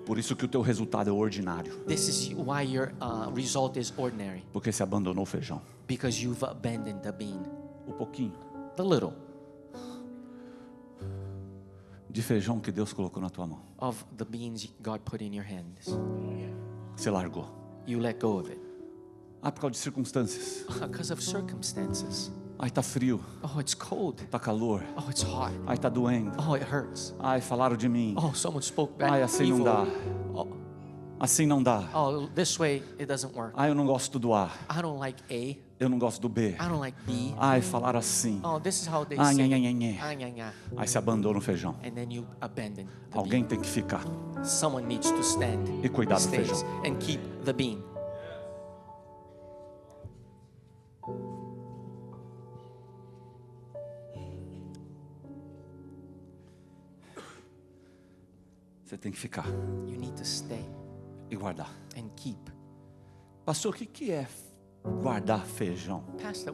Por isso que o teu resultado é ordinário. This is why your result is ordinary. Porque você abandonou o feijão. Because you've abandoned the bean. Um pouquinho The little de feijão que Deus colocou na tua mão. of the beans God put in your hands. Você largou. You let go of it. Ah, por causa de circunstâncias. Because of circumstances. Ai, tá frio. Oh, it's cold. Tá calor. Oh, it's hot. Ai, tá doendo. Oh, it hurts. Ai, falaram de mim. Oh, someone spoke back Ai, assim não evil. dá. Oh, Assim não dá. oh, this way it doesn't work. Ai, eu não gosto do A. I don't like A. Eu não gosto do B. I don't like B. Ai, falaram assim. Oh, this is how they Ah, say. nha, nha, nha, nha. Ah, nha, nha. Aí você abandona o feijão. And then you abandon the Alguém tem que ficar bean. Someone needs to stand. e cuidar do Stays feijão. and keep the bean. Você tem que ficar You need to stay e guardar. and keep. Pastor, o que é guardar feijão? Pastor,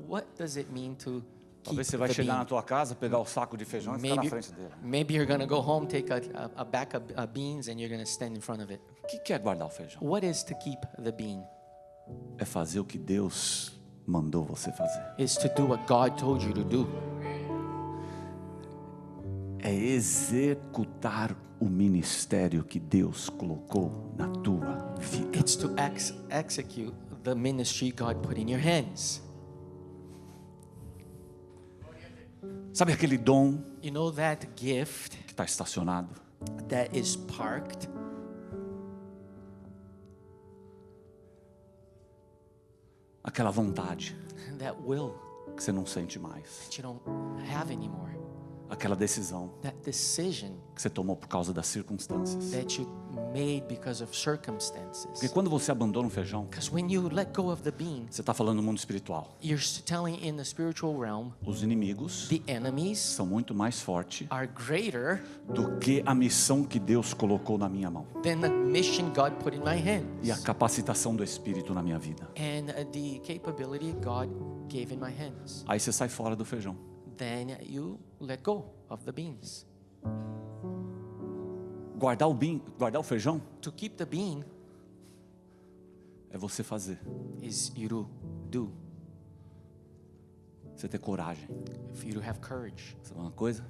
what does it mean to keep Talvez você vai the chegar bean? na tua casa, pegar o saco de feijão e ficar na frente dele. Maybe you're gonna go home, take a bag of beans, and you're gonna stand in front of it. O que é guardar o feijão? What is to keep the bean? É fazer o que Deus mandou você fazer. Is to do what God told you to do. É executar o ministério que Deus colocou na tua vida. It's to execute the ministry God put in your hands. Sabe aquele dom You know that gift que está estacionado? that is parked? Aquela vontade That will que você não sente mais. that you don't have anymore. Aquela decisão That decision que você tomou por causa das circunstâncias. that you made because of Porque circumstances. quando você abandona o feijão, Because when you let go of the bean, você está falando no mundo espiritual. you're telling in the spiritual realm, Os inimigos the enemies são muito mais fortes are greater do que a missão que Deus colocou na minha mão than the mission God put in my e a hands capacitação do Espírito na minha vida. and the capability God gave in my hands. Aí você sai fora do feijão. Then you let go of the beans. Guardar o feijão To keep the bean é você fazer is you do do. Você ter coragem. For you to have courage. Sabe uma coisa?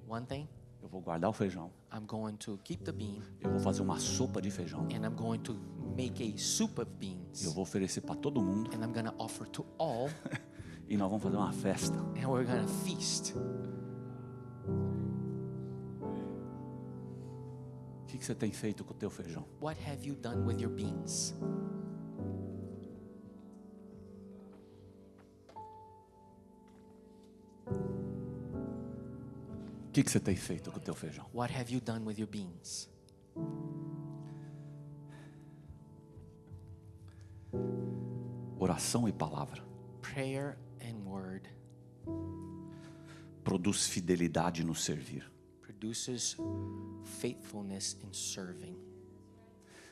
One thing, Eu vou guardar o feijão. I'm going to keep the bean Eu vou fazer uma sopa de feijão. and I'm going to make a soup of Eu beans. vou oferecer para todo mundo. And I'm going to offer to all E nós vamos fazer uma festa. and we're going to feast. O que você tem feito com o teu feijão? What have you done with your beans? O que você tem feito com o teu feijão? What have you done with your beans? Oração e palavra Prayer and word produz fidelidade no servir. produces faithfulness in serving.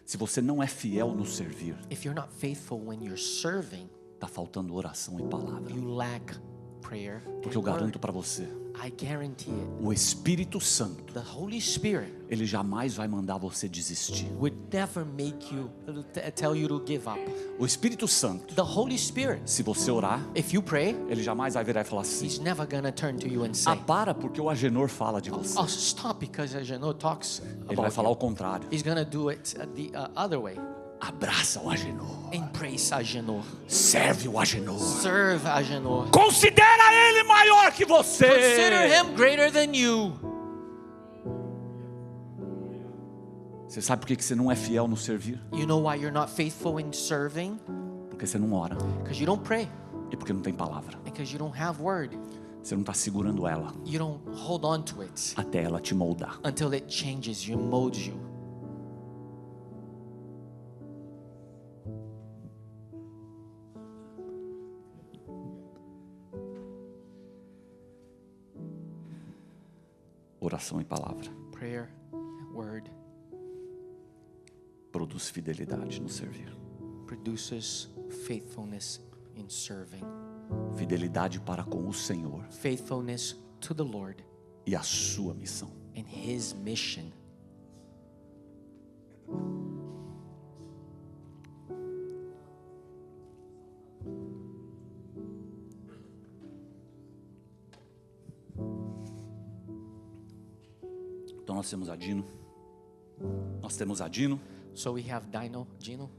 Se você não é fiel no servir, If you're not faithful when you're serving, tá faltando oração e palavra. you lack prayer Porque and eu garanto word. para você, I guarantee it. o Espírito Santo, The Holy Spirit ele jamais vai mandar você desistir. would never make you tell you to give up. O Espírito Santo, The Holy Spirit, se você orar, if you pray, ele jamais vai virar e falar assim: He's never gonna turn to you and ah, say, para, porque o Agenor fala de você. "Oh, stop," because as you know talks Ele vai about falar you. o contrário. He's gonna do it the other way. Abraça o Agenor. Embrace Agenor. Serve o Agenor. Serve Agenor. Considera ele maior que você. Consider him greater than you. Você sabe por que você não é fiel no servir? You know why you're not faithful in serving? Porque você não ora. Because you don't pray. E porque não tem palavra. Because you don't have word. Você não está segurando ela You don't hold on to it até ela te moldar. until it changes you, molds you. Oração e palavra Prayer, word produz fidelidade no servir. produces faithfulness in serving. Fidelidade para com o Senhor Faithfulness to the Lord e a sua missão. and His mission. Então nós temos a Dino. Nós temos a Dino. So we have Gino,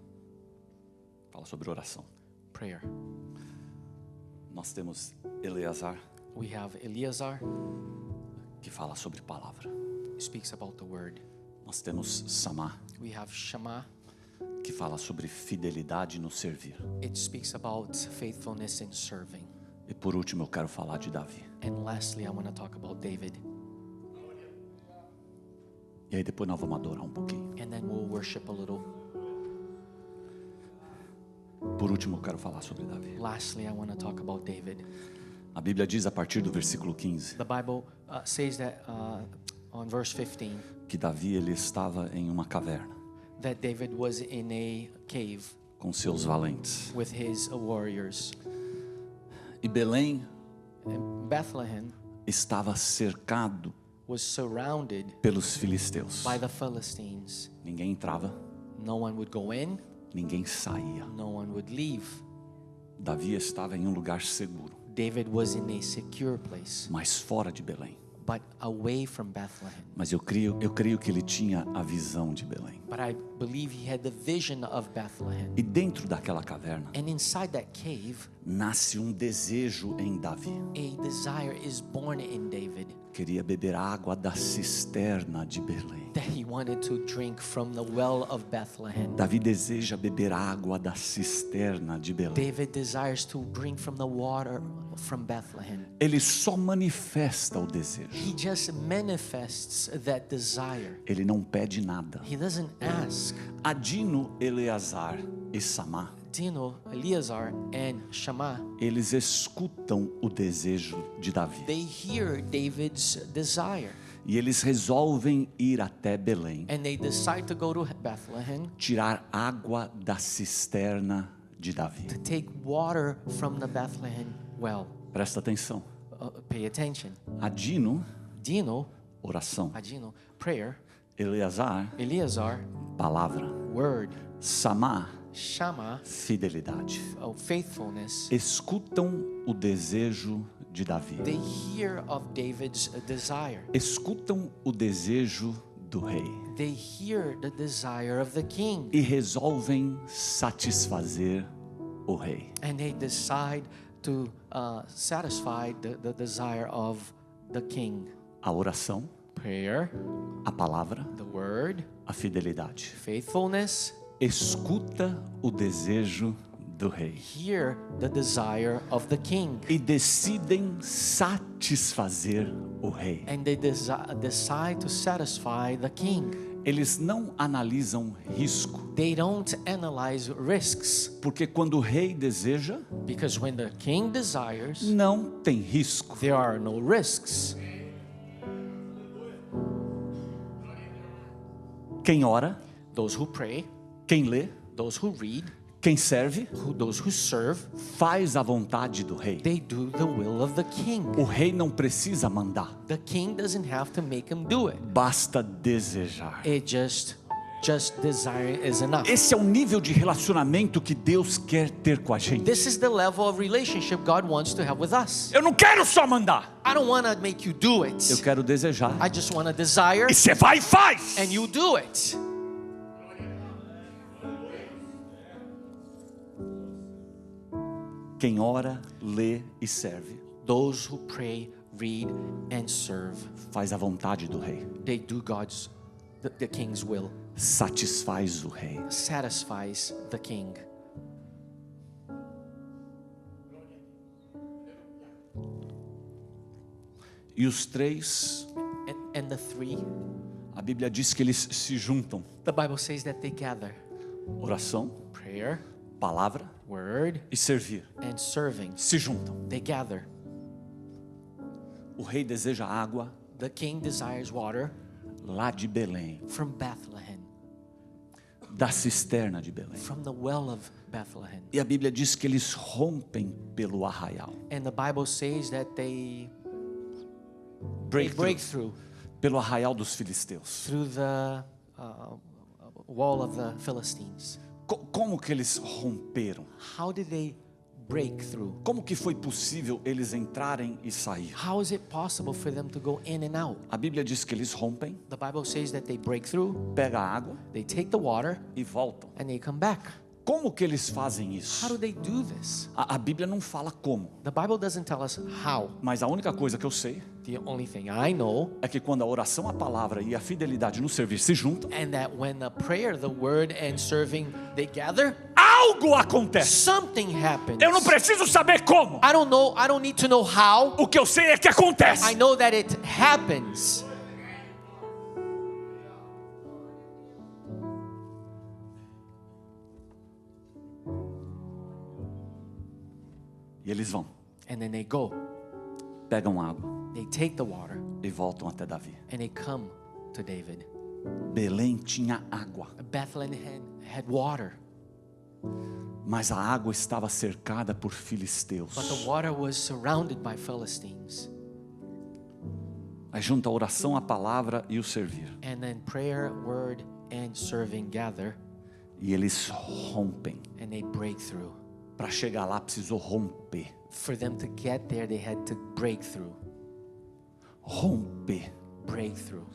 Fala sobre oração. prayer. Nós temos Eleazar, We have Eleazar, que fala sobre palavra. speaks about the word. Nós temos Samar, We have Shammah, que fala sobre fidelidade no servir. it speaks about faithfulness in serving. E por último eu quero falar de Davi. And lastly, I want to talk about David. E aí depois nós vamos adorar um pouquinho. And then we'll worship a little. Por último eu quero falar sobre Davi. Lastly, I want to talk about David. A Bíblia diz a partir do versículo 15 The Bible says that on verse 15 que Davi ele estava em uma caverna that David was in a cave com seus valentes. with his warriors. E Belém And Bethlehem estava cercado was surrounded pelos filisteus. by the Philistines. Ninguém entrava, No one would go in, ninguém saía. no one would leave. Davi estava em um lugar seguro, David was in a secure place, mas fora de Belém. but away from Bethlehem. Mas eu creio que ele tinha a visão de Belém. But I believe he had the vision of Bethlehem. E dentro daquela caverna And inside that cave, nasce um desejo em Davi. a desire is born in David Queria beber água da cisterna de Belém. that he wanted to drink from the well of Bethlehem. Davi deseja beber água da cisterna de Belém. David desires to drink from the water from Bethlehem. Ele só manifesta o desejo. He just manifests that desire. Ele não pede nada. He doesn't ask. Adino, Eleazar e Samar, Dino, Eleazar, and Shammah, eles escutam o desejo de Davi. they hear David's desire. E eles resolvem ir até Belém, And they decide to go to Bethlehem tirar água da cisterna de Davi. to take water from the Bethlehem well. Presta atenção. Pay attention. Adino, Dino, oração. prayer. Eleazar, Eleazar, palavra. word. Samar, Shama, fidelidade. faithfulness. Escutam o desejo de Davi. They hear of David's desire. Escutam o desejo do rei. They hear the desire of the king. E resolvem satisfazer o rei. And they decide to satisfy the desire of the king. A oração, Prayer, a palavra, the word, a fidelidade. faithfulness. Escuta o desejo do rei. Hear the desire of the king. E decidem satisfazer o rei. And they decide to satisfy the king. Eles não analisam risco, They don't analyze risks, porque quando o rei deseja, because when the king desires, não tem risco. there are no risks. Quem ora, Those who pray, quem lê, those who read, quem serve, those who serve, faz a vontade do rei. they do the will of the king. O rei não precisa mandar, The king doesn't have to make him do it. basta desejar. It just desire is enough. Esse é o nível de relacionamento que Deus quer ter com a gente. This is the level of relationship God wants to have with us. Eu não quero só mandar, I don't want to make you do eu it. quero desejar. I just want to desire E você vai e faz. and you do it. Quem ora, lê e serve, Those who pray, read, and serve, faz a vontade do rei, they do the king's will, satisfaz o rei. satisfies the king. E os três, And the three, a Bíblia diz que eles se juntam. the Bible says that they gather. Oração, Prayer, palavra word, e servir. and serving. Se juntam. They gather. O rei deseja água The king desires water lá de Belém, from Bethlehem, da cisterna de Belém. from the well of Bethlehem. E a Bíblia diz que eles rompem pelo arraial. And the Bible says that they Break break through pelo arraial dos filisteus. through the wall of the Philistines. Como que eles romperam? How did they break through? Como que foi possível eles entrarem e sair? How is it possible for them to go in and out? A Bíblia diz que eles rompem, The Bible says that they break through, pegam a água they take the water, e voltam. and they come back. Como que eles fazem isso? How do they do this? A Bíblia não fala como, The Bible doesn't tell us how. mas a única coisa que eu sei The only thing I know, é que quando a oração, a palavra e a fidelidade no serviço se juntam, and that when the prayer, the word, and serving, they gather, algo acontece. something happens. Eu não preciso saber como. I don't need to know how. O que eu sei é que acontece. I know that it happens. E eles vão, And then they go, pegam água they take the water, e voltam até Davi. and they come to David. Belém tinha água, Bethlehem had water, mas a água estava cercada por filisteus. but the water was surrounded by Philistines. Aí junta a oração, a palavra e o servir. And then prayer, word, and serving gather, E eles rompem. and they break through. Para chegar lá precisou romper. For them to get there, they had to break through. Romper. Breakthrough.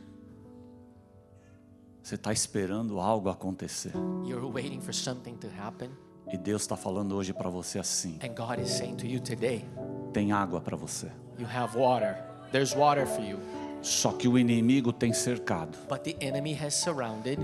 Você está esperando algo acontecer. You're waiting for something to happen, E Deus está falando hoje para você assim: and God is saying to you today, tem água para você. you have water. There's water for you. Só que o inimigo tem cercado. But the enemy has surrounded.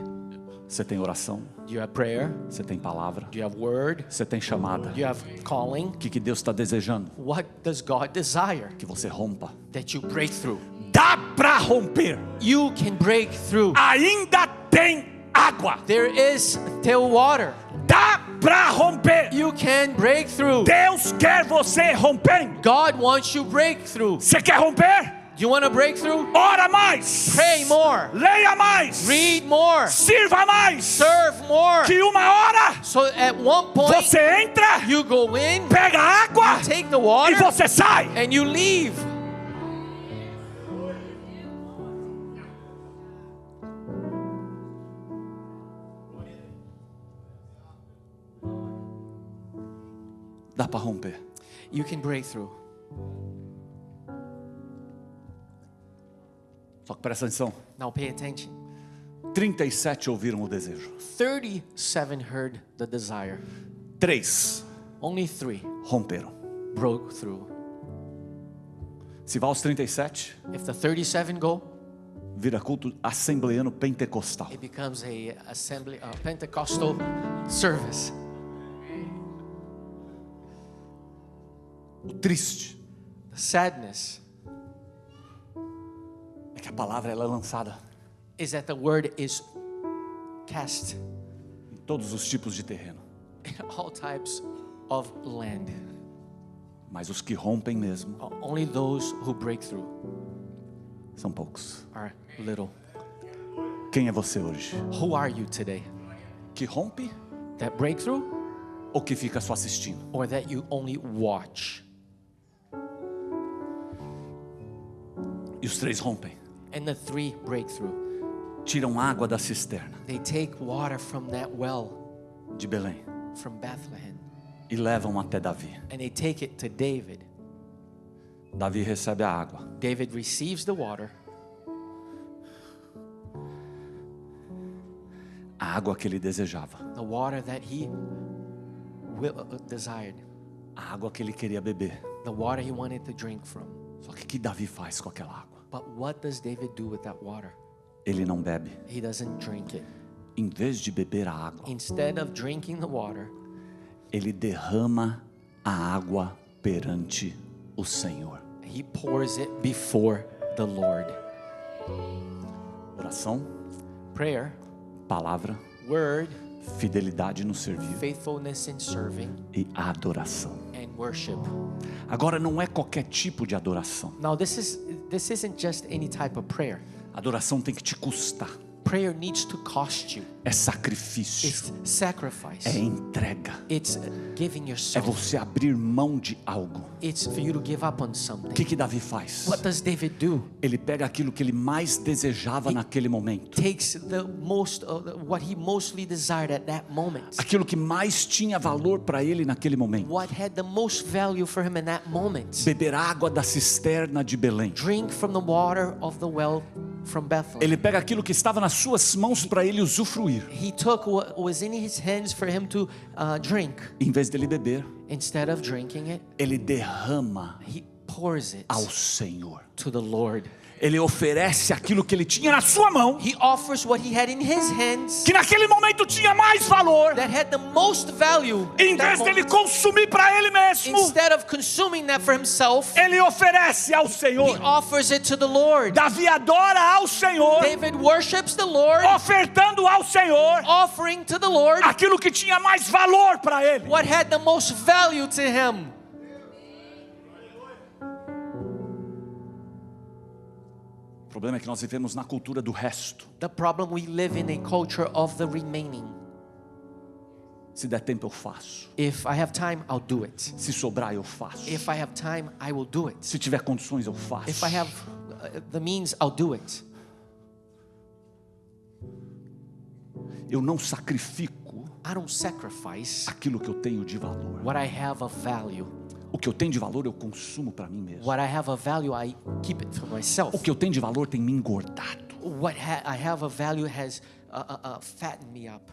Você tem oração, Do you have prayer? você tem palavra, Do you have word? você tem chamada. Do you have calling? O que Deus está desejando? What does God desire? Que você rompa. That you break through. Dá para romper. You can break through. Ainda tem água. There is still water. Dá para romper. You can break through. Deus quer você rompendo. God wants you breakthrough. Você quer romper? You want to break through? Ora mais. Pray more. Leia mais. Read more. Sirva mais. Serve more. Que uma hora So at one point, você entra, you go in, pega água take the e water, você sai. and you leave. Dá para romper. You can break through. Só que presta atenção. Now pay attention. 37 ouviram o desejo. 37 heard the desire. 3 Only 3 romperam. broke through. Se vai aos 37, If the 37 go, vira culto assembleano pentecostal. it becomes a Pentecostal service. O triste The sadness é que a palavra ela é lançada is that the word is cast em todos os tipos de terreno. in all types of land. Mas os que rompem mesmo Only those who break through são poucos. are little. Quem é você hoje? Who are you today? Que rompe That breakthrough, ou que fica só assistindo? or that you only watch? E os 3 rompem. And the 3 breakthrough. Tiram água da cisterna They take water from that well de Belém from Bethlehem e levam até Davi. and they take it to David. Davi recebe a água. David receives the water, A água que ele desejava. the water that he desired, A água que ele queria beber. the water he wanted to drink from. Só que o que Davi faz com aquela água? But what does David do with that water? Ele não bebe. He doesn't drink it. Em vez de beber a água, Instead of drinking the water, ele derrama a água perante o Senhor. he pours it before the Lord. Oração, Prayer, palavra, word, fidelidade no servir faithfulness in serving, e adoração. and worship. Agora não é qualquer tipo de adoração. Now this isn't just any type of prayer. Adoração tem que te custar. Prayer needs to cost you. É sacrifício, It's sacrifice. é entrega, It's giving é yourself. você abrir mão de algo. It's for you to give up on O something. que Davi faz? What does David do? Ele pega aquilo que ele mais desejava naquele momento, Takes what he mostly desired at that moment. aquilo que mais tinha valor para ele naquele momento. What had the most value for him in that moment. Beber água da cisterna de Belém. Drink from the water of the well from Bethlehem. Ele pega aquilo que estava nas suas mãos para ele usufruir. He took what was in his hands for him to drink. Em vez dele beber, Instead of drinking it, ele derrama he pours it ao Senhor. to the Lord. Ele oferece aquilo que ele tinha na sua mão, He offers what he had in his hands que naquele momento tinha mais valor. that had the most value. Em that vez dele moment. consumir para ele mesmo, Instead of consuming that for himself, ele oferece ao he Senhor. offers it to the Lord. Davi adora ao Senhor, David worships the Lord, ofertando ao Senhor offering to the Lord aquilo que tinha mais valor para ele. what had the most value to him. O problema é que nós vivemos na cultura do resto. The problem, we live in a culture of the remaining. Se der tempo eu faço. If I have time, I'll do it. Se sobrar eu faço. If I have time, I will do it. Se tiver condições eu faço. If I have the means, I'll do it. Eu não sacrifico I don't sacrifice aquilo que eu tenho de valor. what I have of value. O que eu tenho de valor eu consumo para mim mesmo. What I have of value, I keep it for myself. O que eu tenho de valor tem me engordado. What I have of value has fattened me up.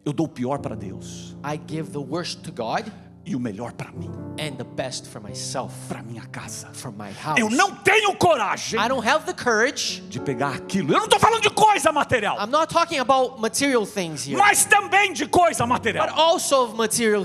Eu dou o pior para Deus I give the worst to God e o melhor para mim, and the best for myself, para minha casa. for my house. Eu não tenho coragem I don't have the courage. de pegar aquilo. Eu não estou falando de coisa material, I'm not talking about material things here, mas também de coisa but material. also of material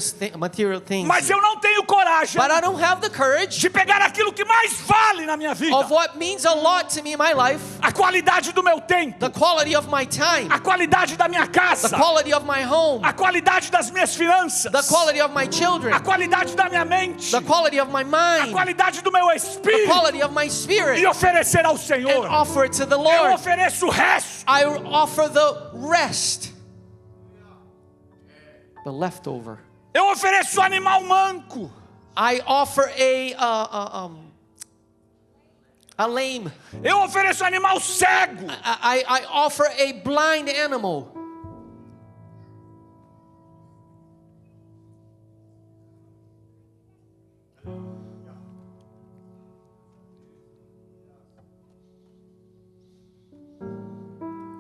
things. Mas eu não tenho coragem But I don't have the courage de pegar aquilo que mais vale na minha vida. of what means a lot to me in my life, A qualidade do meu tempo, the quality of my time, a qualidade da minha casa, the quality of my home, a qualidade das minhas finanças, the quality of my children, a qualidade da minha mente, the quality of my a mind, qualidade do meu the espírito, quality of my spirit, e oferecer ao and Senhor. offer it to the Eu Lord. ofereço o resto. I offer the rest, the leftover. Eu ofereço o animal manco. I offer a lame. Eu ofereço o animal cego. I offer a blind animal.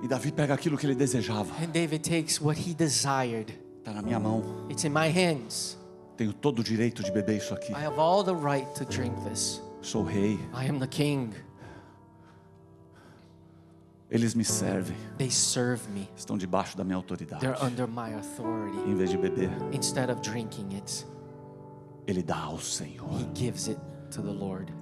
E Davi pega aquilo que ele desejava. And David takes what he desired. Está na minha mão. It's in my hands. Tenho todo o direito de beber isso aqui. I have all the right to drink this. Sou rei. I am the king. Eles me servem. They serve me. Estão debaixo da minha autoridade. They're under my authority. Em vez de beber, Instead of drinking it, ele dá ao Senhor. he gives it to the Lord.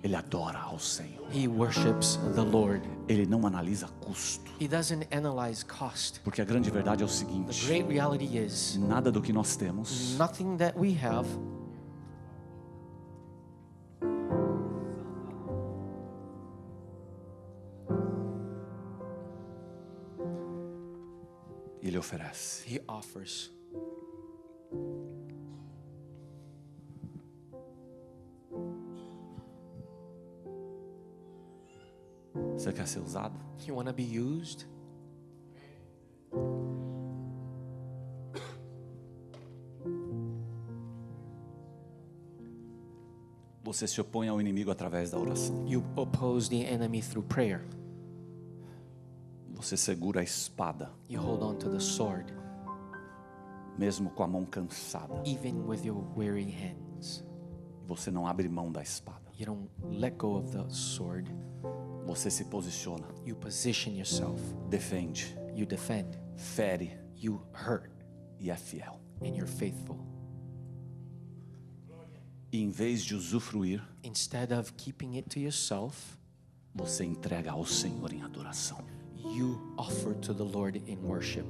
Ele adora ao Senhor. He worships the Lord. Ele não analisa custo. He doesn't analyze cost. Porque a grande verdade é o The seguinte: great reality is nada do que nós temos nothing that we have ele oferece. he offers. Você quer ser usado? You want to be used? Você se opõe ao inimigo através da oração. You oppose the enemy through prayer. Você segura a espada, You hold on to the sword, mesmo com a mão cansada. even with your weary hands. Você não abre mão da espada. You don't let go of the sword. Você se posiciona, You position yourself. defende, You defend. fere You hurt. e é fiel. And you're faithful. E em vez de usufruir, Instead of keeping it to yourself, você entrega ao Senhor em adoração. you offer to the Lord in worship.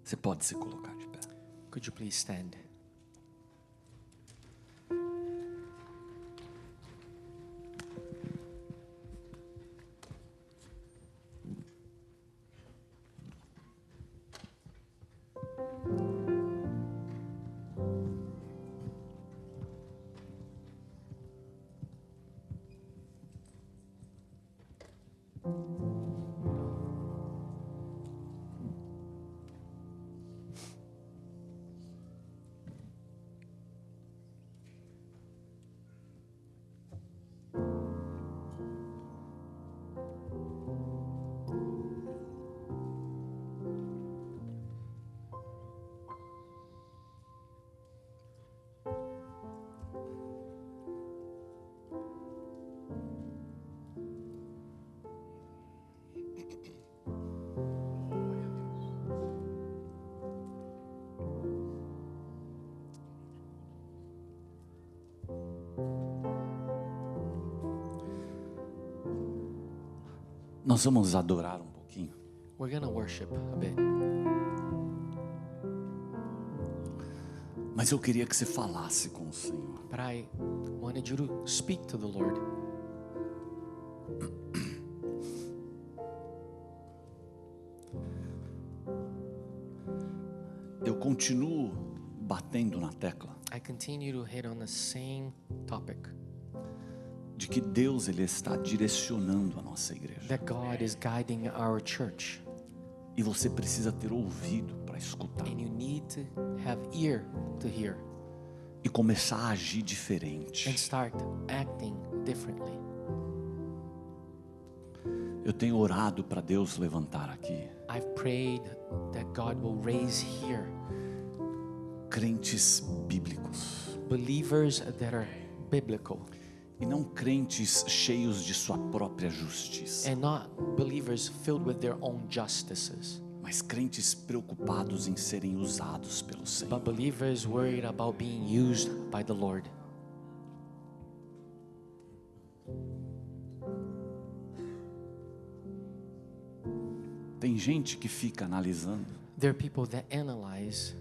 Você pode se colocar de pé. Could you please stand? Nós vamos adorar um pouquinho. We're going to worship a bit. Mas eu queria que você falasse com o Senhor. But I wanted you to speak to the Lord. Eu continuo batendo na tecla I continue to hit on the same topic, de que Deus ele está direcionando a nossa igreja. that God is guiding our church. E você precisa ter ouvido para escutar And you need to have ear to hear e começar a agir and diferente. start acting differently. Eu tenho orado para Deus levantar aqui I've prayed that God will raise here crentes bíblicos believers that are biblical e não crentes cheios de sua própria justiça, and not believers filled with their own justices, mas crentes preocupados em serem usados pelo Senhor. but believers worried about being used by the Lord. Tem gente que fica analisando There are people that analyze,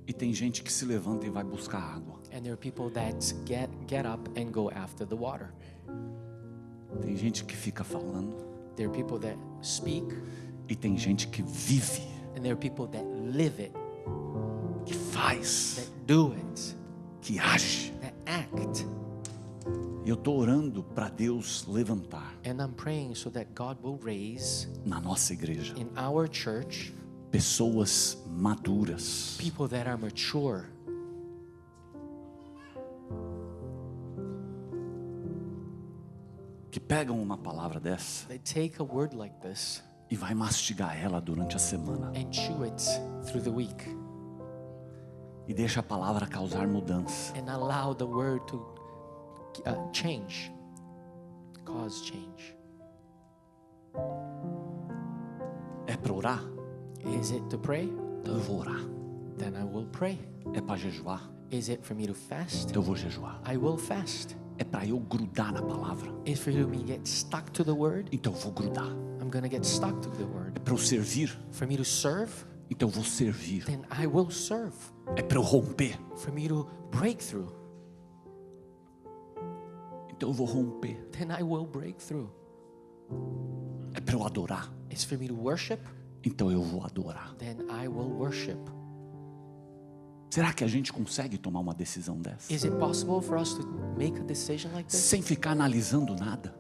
e tem gente que se levanta e vai buscar água. and there are people that get up and go after the water. Tem gente que fica falando There are people that speak, e tem gente que vive, and there are people that live it, que faz faz, that do it, que age. that act. E eu estou orando para Deus levantar And I'm praying so that God will raise na nossa igreja in our church pessoas maduras, people that are mature, que pegam uma palavra dessa that take a word like this e vai mastigar ela durante a semana and chew it through the week e deixa a palavra causar mudança. and allow the word to change, cause change. É para orar? Is it to pray? Então eu vou orar. Then I will pray. É para jejuar? Is it for me to fast? Então eu vou jejuar. I will fast. É para eu grudar na palavra? Is for me to get stuck to the word? Então eu vou grudar. I'm going to get stuck to the word. É para eu servir? For me to serve? Então eu vou servir. Then I will serve. É para eu romper? For me to break through? Então eu vou romper. Then I will break through. É para eu adorar? It's for me to worship? Então eu vou adorar. Then I will worship. Será que a gente consegue tomar uma decisão dessa? Is it possible for us to make a decision like this Sem ficar analisando nada?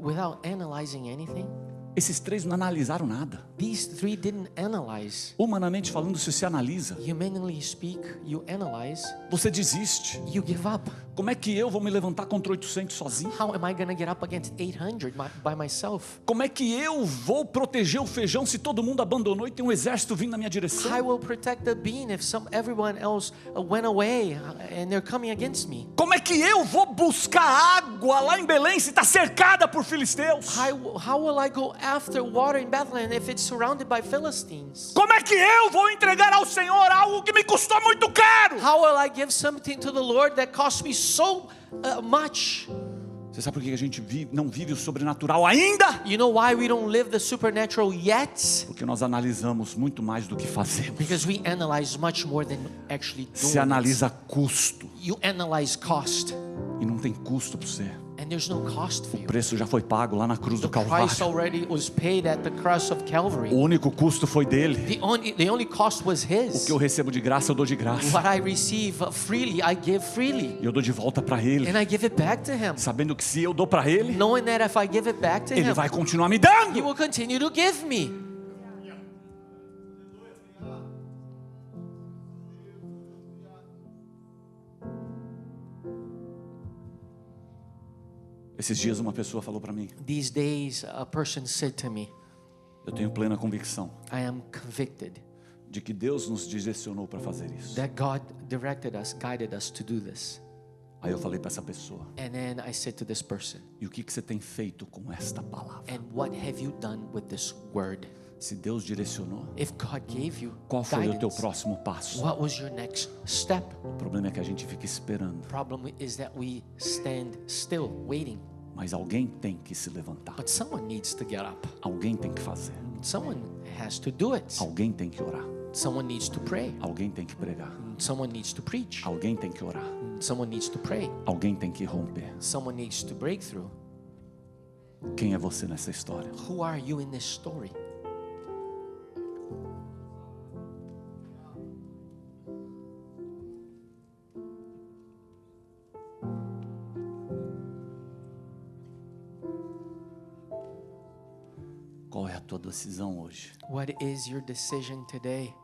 without analyzing anything? Esses três não analisaram nada. These three didn't analyze. Humanamente falando, se você analisa, Humanly speak, you analyze, você desiste. you give up. Como é que eu vou me levantar contra 800 sozinho? How am I going to get up against 800 by myself? Como é que eu vou proteger o feijão se todo mundo abandonou e tem um exército vindo na minha direção? I will protect the bean if everyone else went away and they're coming against me. Como é que eu vou buscar água lá em Belém se está cercada por filisteus? How will I go after water in Bethlehem if it's surrounded by Philistines? Como é que eu vou entregar ao Senhor algo que me custou muito caro? How will I give something to the Lord that cost me so much? Você sabe por que a gente não vive o sobrenatural ainda? You know why we don't live the supernatural yet? Porque nós analisamos muito mais do que fazemos. Because we analyze much more than actually doing Se analisa custo it. You analyze cost, e não tem custo para você. and there's no cost for O you. preço já foi pago lá na cruz do The price Calvário. already was paid at the cross of Calvary. O único custo foi dele. The only cost was O His. que eu recebo de graça eu dou de graça. What I receive freely, I give freely, E eu dou de volta para ele, and I give it back to Him, sabendo que se eu dou para ele, knowing that if I give it back to ele Him, vai continuar me He dando. will continue to give me. Esses dias uma pessoa falou para mim: These days, a person said to me, eu tenho plena convicção I am convicted de que Deus nos direcionou para fazer isso. that God directed us, guided us to do this. Aí eu falei para essa pessoa: And then I said to this person, e o que você tem feito com esta palavra? and what have you done with this word? Se Deus direcionou, If God gave you qual foi o teu guidance, próximo passo? what was your next step? O problema é que a gente fica esperando, The problem is that we stand still, waiting. mas alguém tem que se levantar. But someone needs to get up. Alguém tem que fazer. Someone has to do it. Alguém tem que orar. Someone needs to pray. Alguém tem que pregar. Someone needs to preach. Alguém tem que orar. Someone needs to pray. Alguém tem que romper. Someone needs to break through. Quem é você nessa história? Who are you in this story? Qual é a tua decisão hoje? What is your decision today?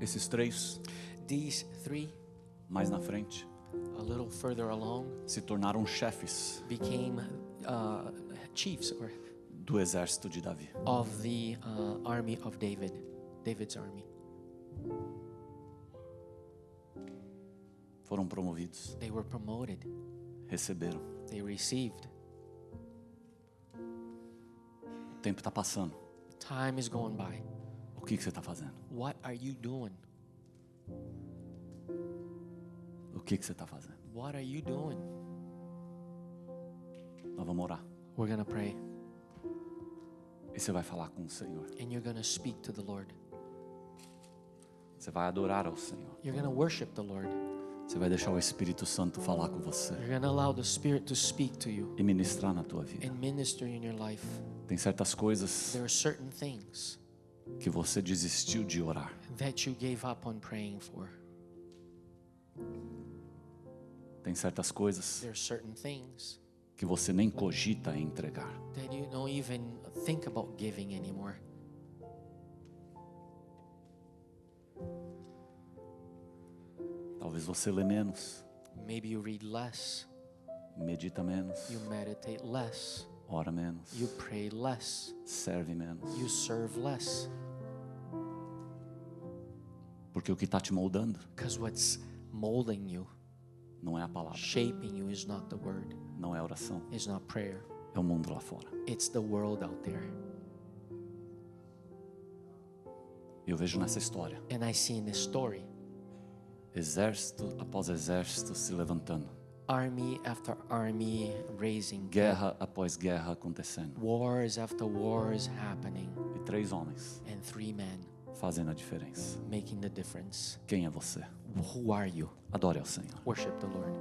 Esses três, These three, mais na frente, a little further along, se tornaram chefes became chiefs or do exército de Davi. of the army of David, David's army. Foram promovidos, They were promoted. receberam. They received. O tempo está passando. Time is going by. O que você está fazendo? What are you doing? O que você está fazendo? What are you doing? Nós vamos orar. We're going to pray. E você vai falar com o Senhor. And you're going to speak to the Lord. Você vai adorar ao Senhor. You're going to worship the Lord. Você vai deixar o Espírito Santo falar com você You're going to allow the Spirit to speak to you e ministrar na tua vida. and minister in your life. Tem certas coisas There are certain things que você desistiu de orar. that you gave up on praying for. Tem certas coisas There are certain things que você nem cogita em entregar. that you don't even think about giving anymore. Talvez você lê menos, Maybe you read less, medita menos, you meditate less, ora menos, you pray less, serve menos. you serve less. Porque o que está te moldando Because what's molding you, não é a palavra, shaping you, is not the word, não é a oração, is not prayer. é o mundo lá fora. It's the world out there. Eu vejo nessa história And I see in this story, exército após exército se levantando, army after army raising, guerra após guerra acontecendo, wars after wars happening, e 3 homens and 3 men fazendo a diferença. making the difference. Quem é você? Who are you? Adore ao Senhor. Worship the Lord.